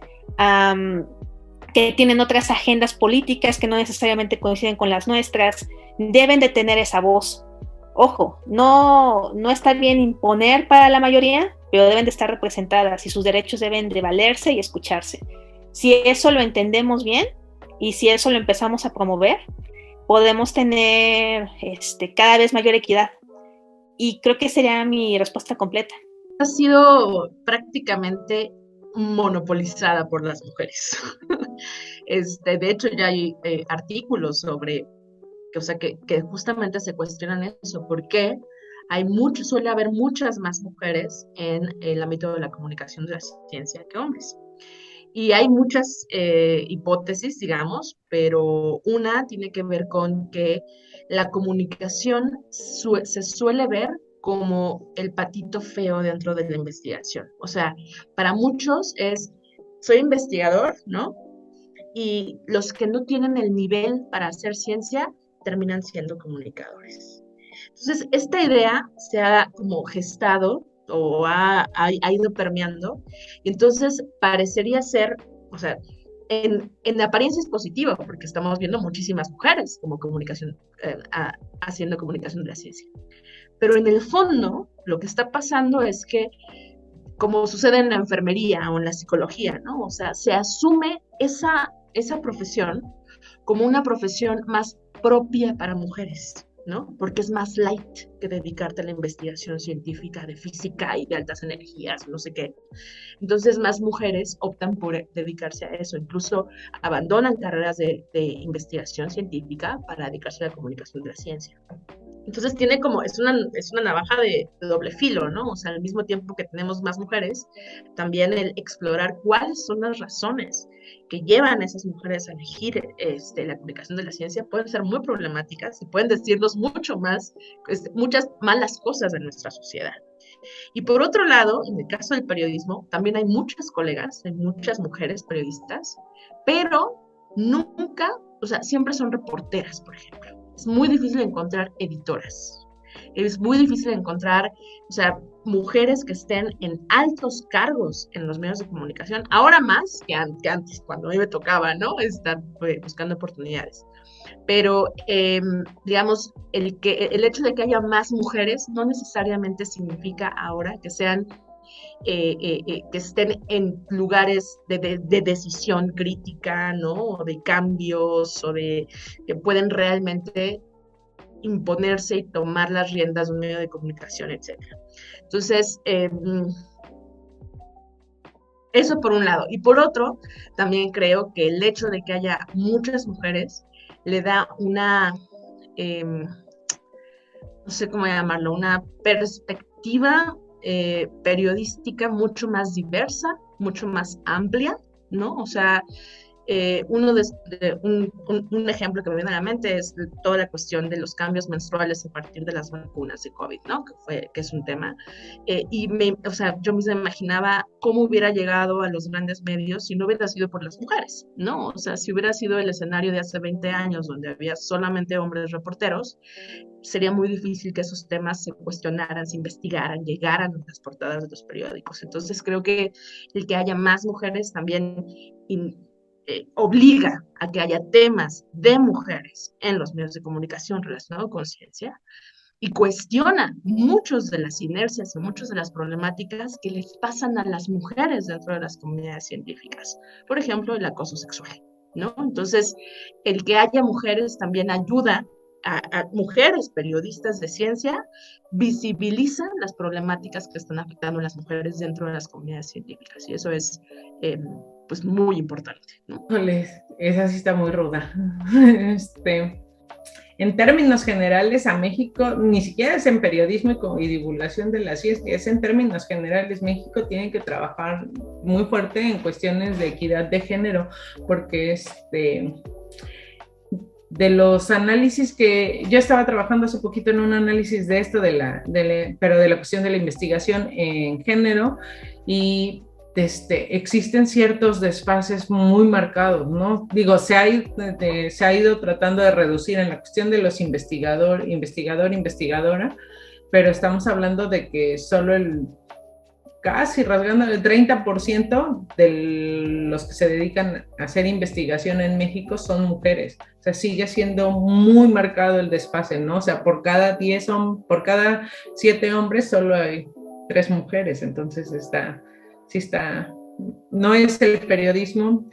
que tienen otras agendas políticas que no necesariamente coinciden con las nuestras, deben de tener esa voz. Ojo, no está bien imponer para la mayoría, pero deben de estar representadas y sus derechos deben de valerse y escucharse. Si eso lo entendemos bien y si eso lo empezamos a promover, podemos tener cada vez mayor equidad. Y creo que sería mi respuesta completa. Ha sido prácticamente monopolizada por las mujeres. De hecho, ya hay artículos sobre, que justamente se cuestionan eso, porque suele haber muchas más mujeres en el ámbito de la comunicación de la ciencia que hombres. Y hay muchas hipótesis, digamos, pero una tiene que ver con que la comunicación se suele ver como el patito feo dentro de la investigación. O sea, para muchos soy investigador, ¿no? Y los que no tienen el nivel para hacer ciencia terminan siendo comunicadores. Entonces, esta idea se ha como gestado o ha ido permeando, y entonces parecería ser, o sea, en apariencia es positivo, porque estamos viendo muchísimas mujeres como haciendo comunicación de la ciencia. Pero en el fondo, lo que está pasando es que, como sucede en la enfermería o en la psicología, ¿no? O sea, se asume esa profesión como una profesión más propia para mujeres, ¿no? Porque es más light que dedicarte a la investigación científica de física y de altas energías, no sé qué. Entonces, más mujeres optan por dedicarse a eso, incluso abandonan carreras de investigación científica para dedicarse a la comunicación de la ciencia. Entonces es una navaja de doble filo, ¿no? O sea, al mismo tiempo que tenemos más mujeres, también el explorar cuáles son las razones que llevan a esas mujeres a elegir la comunicación de la ciencia pueden ser muy problemáticas y pueden decirnos muchas malas cosas de nuestra sociedad. Y por otro lado, en el caso del periodismo, también hay muchas colegas, hay muchas mujeres periodistas, pero nunca, o sea, siempre son reporteras, por ejemplo. Es muy difícil encontrar editoras. Es muy difícil encontrar, o sea, mujeres que estén en altos cargos en los medios de comunicación, ahora más que antes, cuando a mí me tocaba, ¿no? Estar buscando oportunidades. Pero, digamos, el hecho de que haya más mujeres no necesariamente significa ahora que sean que estén en lugares de decisión crítica, ¿no? O de cambios, o que pueden realmente imponerse y tomar las riendas de un medio de comunicación, etc. Entonces, eso por un lado. Y por otro, también creo que el hecho de que haya muchas mujeres le da una, no sé cómo llamarlo, una perspectiva periodística mucho más diversa, mucho más amplia, ¿no? O sea, Un ejemplo que me viene a la mente es toda la cuestión de los cambios menstruales a partir de las vacunas de COVID, ¿no? Que es un tema. O sea, yo me imaginaba cómo hubiera llegado a los grandes medios si no hubiera sido por las mujeres, ¿no? O sea, si hubiera sido el escenario de hace 20 años donde había solamente hombres reporteros, sería muy difícil que esos temas se cuestionaran, se investigaran, llegaran a las portadas de los periódicos. Entonces creo que el que haya más mujeres también obliga a que haya temas de mujeres en los medios de comunicación relacionados con ciencia y cuestiona muchas de las inercias y muchas de las problemáticas que les pasan a las mujeres dentro de las comunidades científicas. Por ejemplo, el acoso sexual, ¿no? Entonces, el que haya mujeres también ayuda a mujeres periodistas de ciencia, visibilizan las problemáticas que están afectando a las mujeres dentro de las comunidades científicas. Y eso es pues muy importante, ¿no? Esa sí está muy ruda. En términos generales, a México, ni siquiera es en periodismo y divulgación de la ciencia, es en términos generales, México tiene que trabajar muy fuerte en cuestiones de equidad de género, porque de los análisis que yo estaba trabajando hace poquito en un análisis de esto, pero de la cuestión de la investigación en género, y existen ciertos desfases muy marcados, ¿no? Digo, se ha ido tratando de reducir en la cuestión de los investigadora, pero estamos hablando de que solo casi rasgando el 30% de los que se dedican a hacer investigación en México son mujeres. O sea, sigue siendo muy marcado el desfase, ¿no? O sea, por cada 7 hombres solo hay 3 mujeres. Entonces no es el periodismo.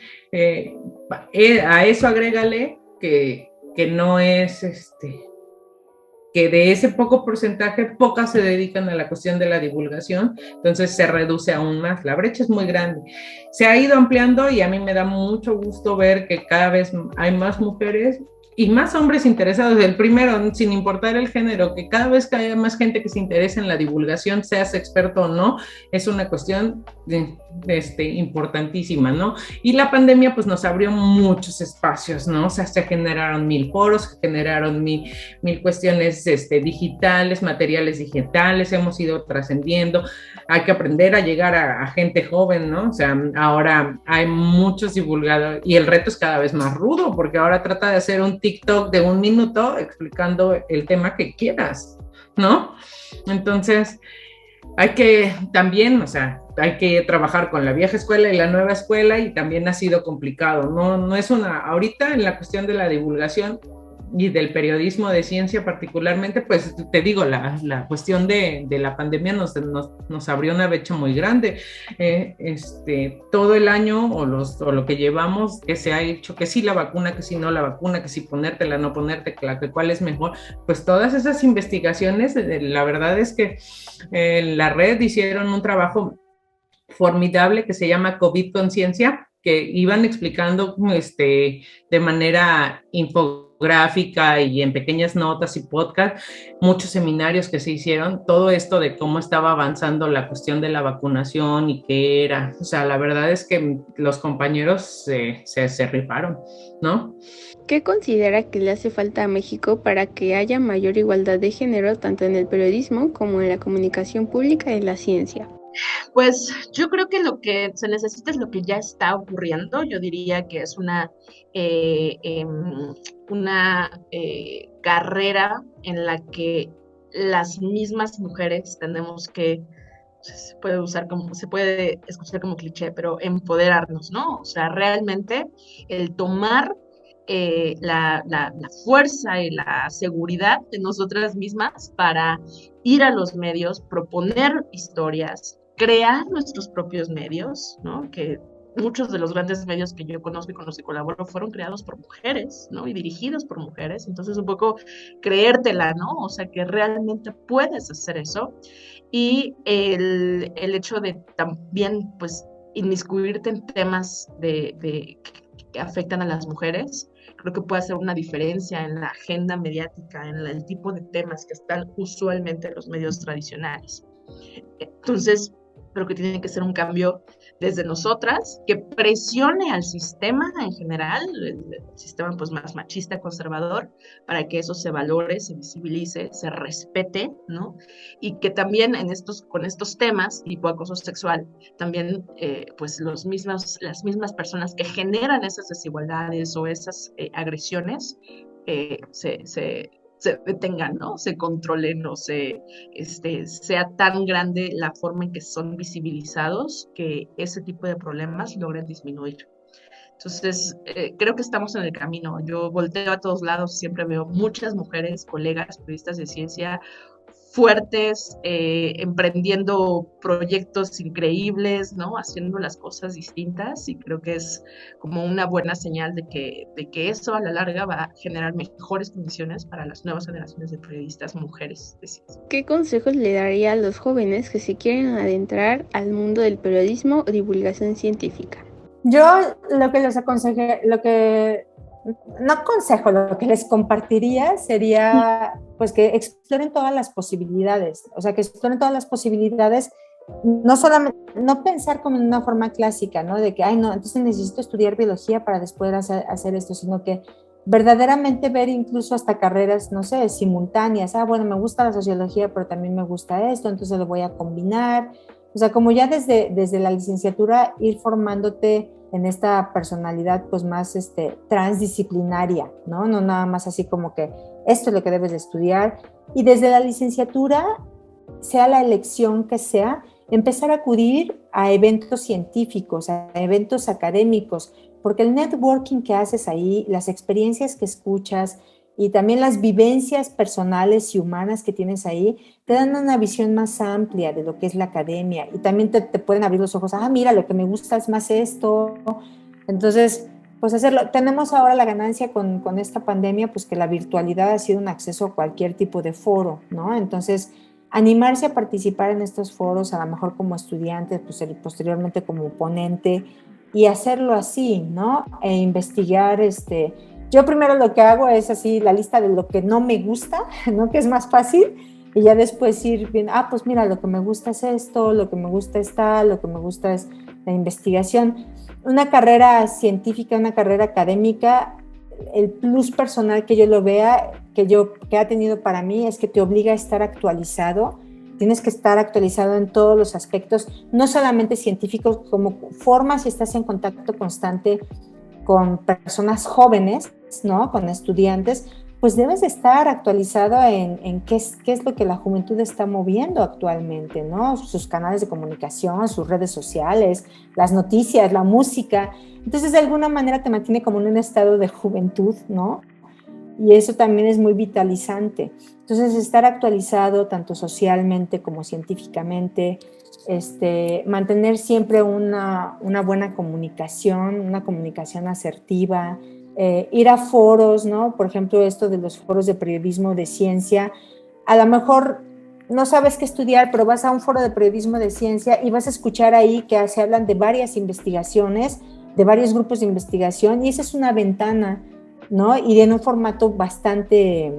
A eso agrégale que no es que de ese poco porcentaje, pocas se dedican a la cuestión de la divulgación, entonces se reduce aún más. La brecha es muy grande. Se ha ido ampliando y a mí me da mucho gusto ver que cada vez hay más mujeres y más hombres interesados. El primero, sin importar el género, que cada vez que haya más gente que se interese en la divulgación, seas experto o no, es una cuestión importantísima, ¿no? Y la pandemia pues nos abrió muchos espacios, ¿no? O sea, se generaron 1000 foros, se generaron mil cuestiones digitales, materiales digitales, hemos ido trascendiendo, hay que aprender a llegar a gente joven, ¿no? O sea, ahora hay muchos divulgadores y el reto es cada vez más rudo, porque ahora trata de hacer un TikTok de 1 minuto explicando el tema que quieras, ¿no? Entonces, hay que también, o sea, hay que trabajar con la vieja escuela y la nueva escuela y también ha sido complicado, no es ahorita en la cuestión de la divulgación y del periodismo de ciencia particularmente, pues te digo, la cuestión de la pandemia nos abrió una brecha muy grande. Todo el año o lo que llevamos, que se ha hecho, que sí la vacuna, que sí no la vacuna, que sí ponértela, no ponerte, que cuál es mejor, pues todas esas investigaciones, la verdad es que la red hicieron un trabajo formidable que se llama COVID Conciencia, que iban explicando de manera infográfica y en pequeñas notas y podcast, muchos seminarios que se hicieron, todo esto de cómo estaba avanzando la cuestión de la vacunación y qué era. O sea, la verdad es que los compañeros se rifaron, ¿no? ¿Qué considera que le hace falta a México para que haya mayor igualdad de género tanto en el periodismo como en la comunicación pública y la ciencia? Pues yo creo que lo que se necesita es lo que ya está ocurriendo. Yo diría que es una carrera en la que las mismas mujeres tenemos que, se puede escuchar como cliché, pero empoderarnos, ¿no? O sea, realmente el tomar la fuerza y la seguridad de nosotras mismas para ir a los medios, proponer historias, crear nuestros propios medios, ¿no? Que muchos de los grandes medios que yo conozco y con los que colaboro fueron creados por mujeres, ¿no? Y dirigidos por mujeres. Entonces, un poco creértela, ¿no? O sea, que realmente puedes hacer eso. Y el hecho de también, pues, inmiscuirte en temas que afectan a las mujeres, creo que puede hacer una diferencia en la agenda mediática, en el tipo de temas que están usualmente en los medios tradicionales. Entonces, pero que tiene que ser un cambio desde nosotras, que presione al sistema en general, el sistema pues más machista, conservador, para que eso se valore, se visibilice, se respete, ¿no? Y que también con estos temas, tipo acoso sexual, también pues las mismas personas que generan esas desigualdades o esas agresiones se detengan, ¿no? Se controlen o sea tan grande la forma en que son visibilizados que ese tipo de problemas logren disminuir. Entonces, creo que estamos en el camino. Yo volteo a todos lados, siempre veo muchas mujeres, colegas, periodistas de ciencia, fuertes, emprendiendo proyectos increíbles, ¿no? Haciendo las cosas distintas, y creo que es como una buena señal de que eso a la larga va a generar mejores condiciones para las nuevas generaciones de periodistas mujeres de ciencia. ¿Qué consejos le daría a los jóvenes que se quieren adentrar al mundo del periodismo o divulgación científica? Yo lo que les aconsejé, lo que les compartiría sería pues que exploren todas las posibilidades, o sea, que exploren todas las posibilidades, no solamente, no pensar como en una forma clásica, ¿no? De que, ay, no, entonces necesito estudiar biología para después hacer esto, sino que verdaderamente ver incluso hasta carreras, no sé, simultáneas. Ah, bueno, me gusta la sociología, pero también me gusta esto, entonces lo voy a combinar. O sea, como ya desde la licenciatura ir formándote en esta personalidad pues más transdisciplinaria, ¿no? No nada más así como que esto es lo que debes de estudiar. Y desde la licenciatura, sea la elección que sea, empezar a acudir a eventos científicos, a eventos académicos, porque el networking que haces ahí, las experiencias que escuchas y también las vivencias personales y humanas que tienes ahí, te dan una visión más amplia de lo que es la academia, y también te pueden abrir los ojos. Ah, mira, lo que me gusta es más esto. Entonces, pues hacerlo. Tenemos ahora la ganancia con esta pandemia, pues que la virtualidad ha sido un acceso a cualquier tipo de foro, ¿no? Entonces, animarse a participar en estos foros, a lo mejor como estudiante, pues posteriormente como ponente, y hacerlo así, ¿no? E investigar, yo primero lo que hago es así la lista de lo que no me gusta, ¿no? Que es más fácil, y ya después ir bien, pues mira, lo que me gusta es esto, lo que me gusta es tal, lo que me gusta es la investigación. Una carrera científica, una carrera académica, el plus personal que yo lo vea, que ha tenido para mí, es que te obliga a estar actualizado. Tienes que estar actualizado en todos los aspectos, no solamente científicos, como formas y estás en contacto constante con personas jóvenes, ¿no? Con estudiantes, pues debes de estar actualizado en qué es lo que la juventud está moviendo actualmente, ¿no? Sus canales de comunicación, sus redes sociales, las noticias, la música. Entonces, de alguna manera te mantiene como en un estado de juventud, ¿no? Y eso también es muy vitalizante. Entonces, estar actualizado tanto socialmente como científicamente, mantener siempre una buena comunicación, una comunicación asertiva, ir a foros, ¿no? Por ejemplo, esto de los foros de periodismo de ciencia. A lo mejor no sabes qué estudiar, pero vas a un foro de periodismo de ciencia y vas a escuchar ahí que se hablan de varias investigaciones, de varios grupos de investigación, y esa es una ventana, ¿no? Y en un formato bastante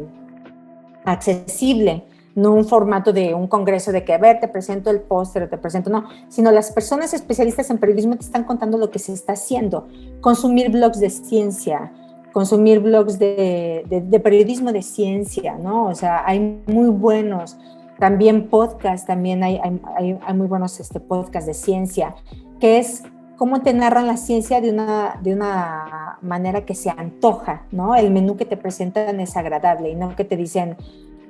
accesible, no un formato de un congreso de que, a ver, te presento el póster, te presento, no, sino las personas especialistas en periodismo te están contando lo que se está haciendo. Consumir blogs de ciencia, consumir blogs de periodismo de ciencia, ¿no? O sea, hay muy buenos, también podcasts, también hay muy buenos podcasts de ciencia, que es cómo te narran la ciencia de una manera que se antoja, ¿no? El menú que te presentan es agradable y no que te dicen,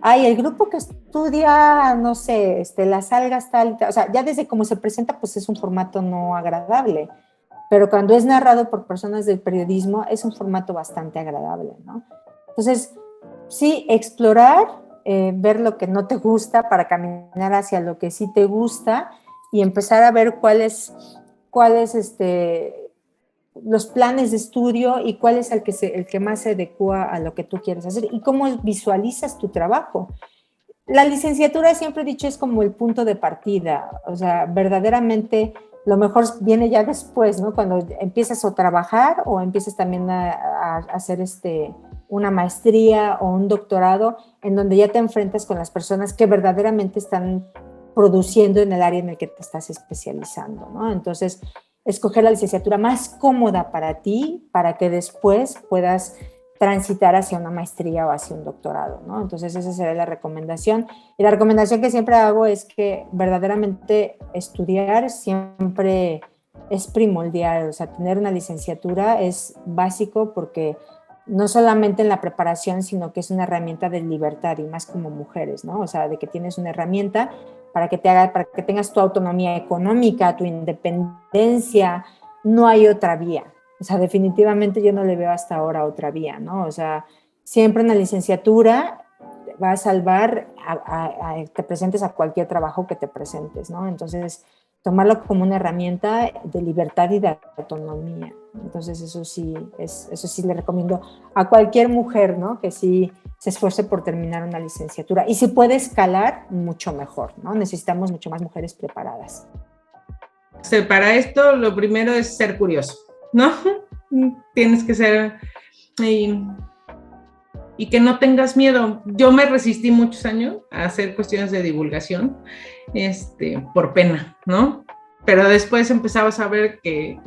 ay, el grupo que estudia, no sé, las algas tal, o sea, ya desde cómo se presenta, pues es un formato no agradable, pero cuando es narrado por personas del periodismo, es un formato bastante agradable, ¿no? Entonces, sí, explorar, ver lo que no te gusta para caminar hacia lo que sí te gusta y empezar a ver cuáles los planes de estudio y cuál es el que más se adecua a lo que tú quieres hacer y cómo visualizas tu trabajo. La licenciatura, siempre he dicho, es como el punto de partida, o sea, verdaderamente lo mejor viene ya después, ¿no? Cuando empiezas a trabajar o empiezas también a hacer una maestría o un doctorado en donde ya te enfrentas con las personas que verdaderamente están produciendo en el área en el que te estás especializando, ¿no? Entonces, escoger la licenciatura más cómoda para ti, para que después puedas transitar hacia una maestría o hacia un doctorado, ¿no? Entonces, esa sería la recomendación. Y la recomendación que siempre hago es que verdaderamente estudiar siempre es primordial, o sea, tener una licenciatura es básico porque no solamente en la preparación, sino que es una herramienta de libertad y más como mujeres, ¿no? O sea, de que tienes una herramienta para que tengas tu autonomía económica, tu independencia, no hay otra vía. O sea, definitivamente yo no le veo hasta ahora otra vía, ¿no? O sea, siempre una licenciatura va a salvar a te presentes a cualquier trabajo que te presentes, ¿no? Entonces, tomarlo como una herramienta de libertad y de autonomía. Entonces, eso sí le recomiendo a cualquier mujer, ¿no? Que sí se esfuerce por terminar una licenciatura. Y si puede escalar, mucho mejor, ¿no? Necesitamos mucho más mujeres preparadas. Para esto, lo primero es ser curioso, ¿no? Tienes que ser... Y que no tengas miedo. Yo me resistí muchos años a hacer cuestiones de divulgación, por pena, ¿no? Pero después empezabas a ver que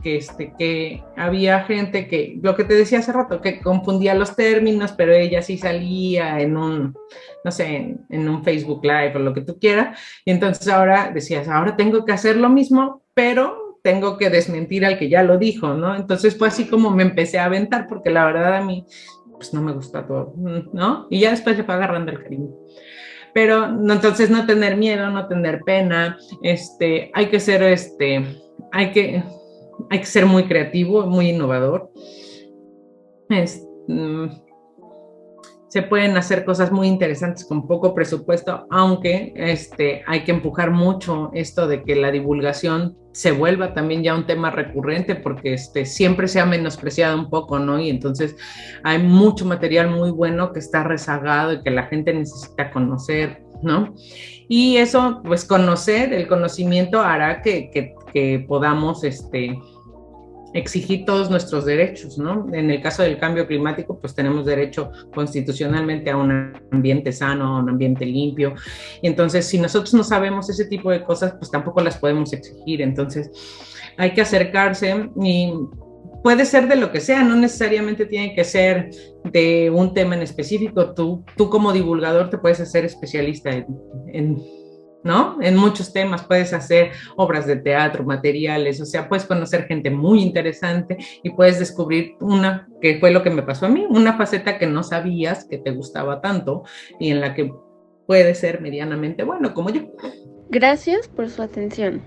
había gente que, lo que te decía hace rato, que confundía los términos, pero ella sí salía en un, no sé, en un Facebook Live o lo que tú quieras, y entonces ahora decías, ahora tengo que hacer lo mismo, pero tengo que desmentir al que ya lo dijo, ¿no? Entonces fue así como me empecé a aventar, porque la verdad a mí pues no me gusta todo, ¿no? Y ya después le fue agarrando el cariño. Pero no, entonces no tener miedo, no tener pena, hay que ser, hay que ser muy creativo, muy innovador. Se pueden hacer cosas muy interesantes con poco presupuesto, aunque hay que empujar mucho esto de que la divulgación se vuelva también ya un tema recurrente, porque siempre se ha menospreciado un poco, ¿no? Y entonces hay mucho material muy bueno que está rezagado y que la gente necesita conocer, ¿no? Y eso, pues conocer, el conocimiento hará que podamos, exigir todos nuestros derechos, ¿no? En el caso del cambio climático, pues tenemos derecho constitucionalmente a un ambiente sano, a un ambiente limpio. Y entonces, si nosotros no sabemos ese tipo de cosas, pues tampoco las podemos exigir. Entonces, hay que acercarse y puede ser de lo que sea, no necesariamente tiene que ser de un tema en específico. Tú como divulgador te puedes hacer especialista ¿no? En muchos temas, puedes hacer obras de teatro, materiales, o sea, puedes conocer gente muy interesante y puedes descubrir que fue lo que me pasó a mí, una faceta que no sabías que te gustaba tanto y en la que puedes ser medianamente bueno como yo. Gracias por su atención.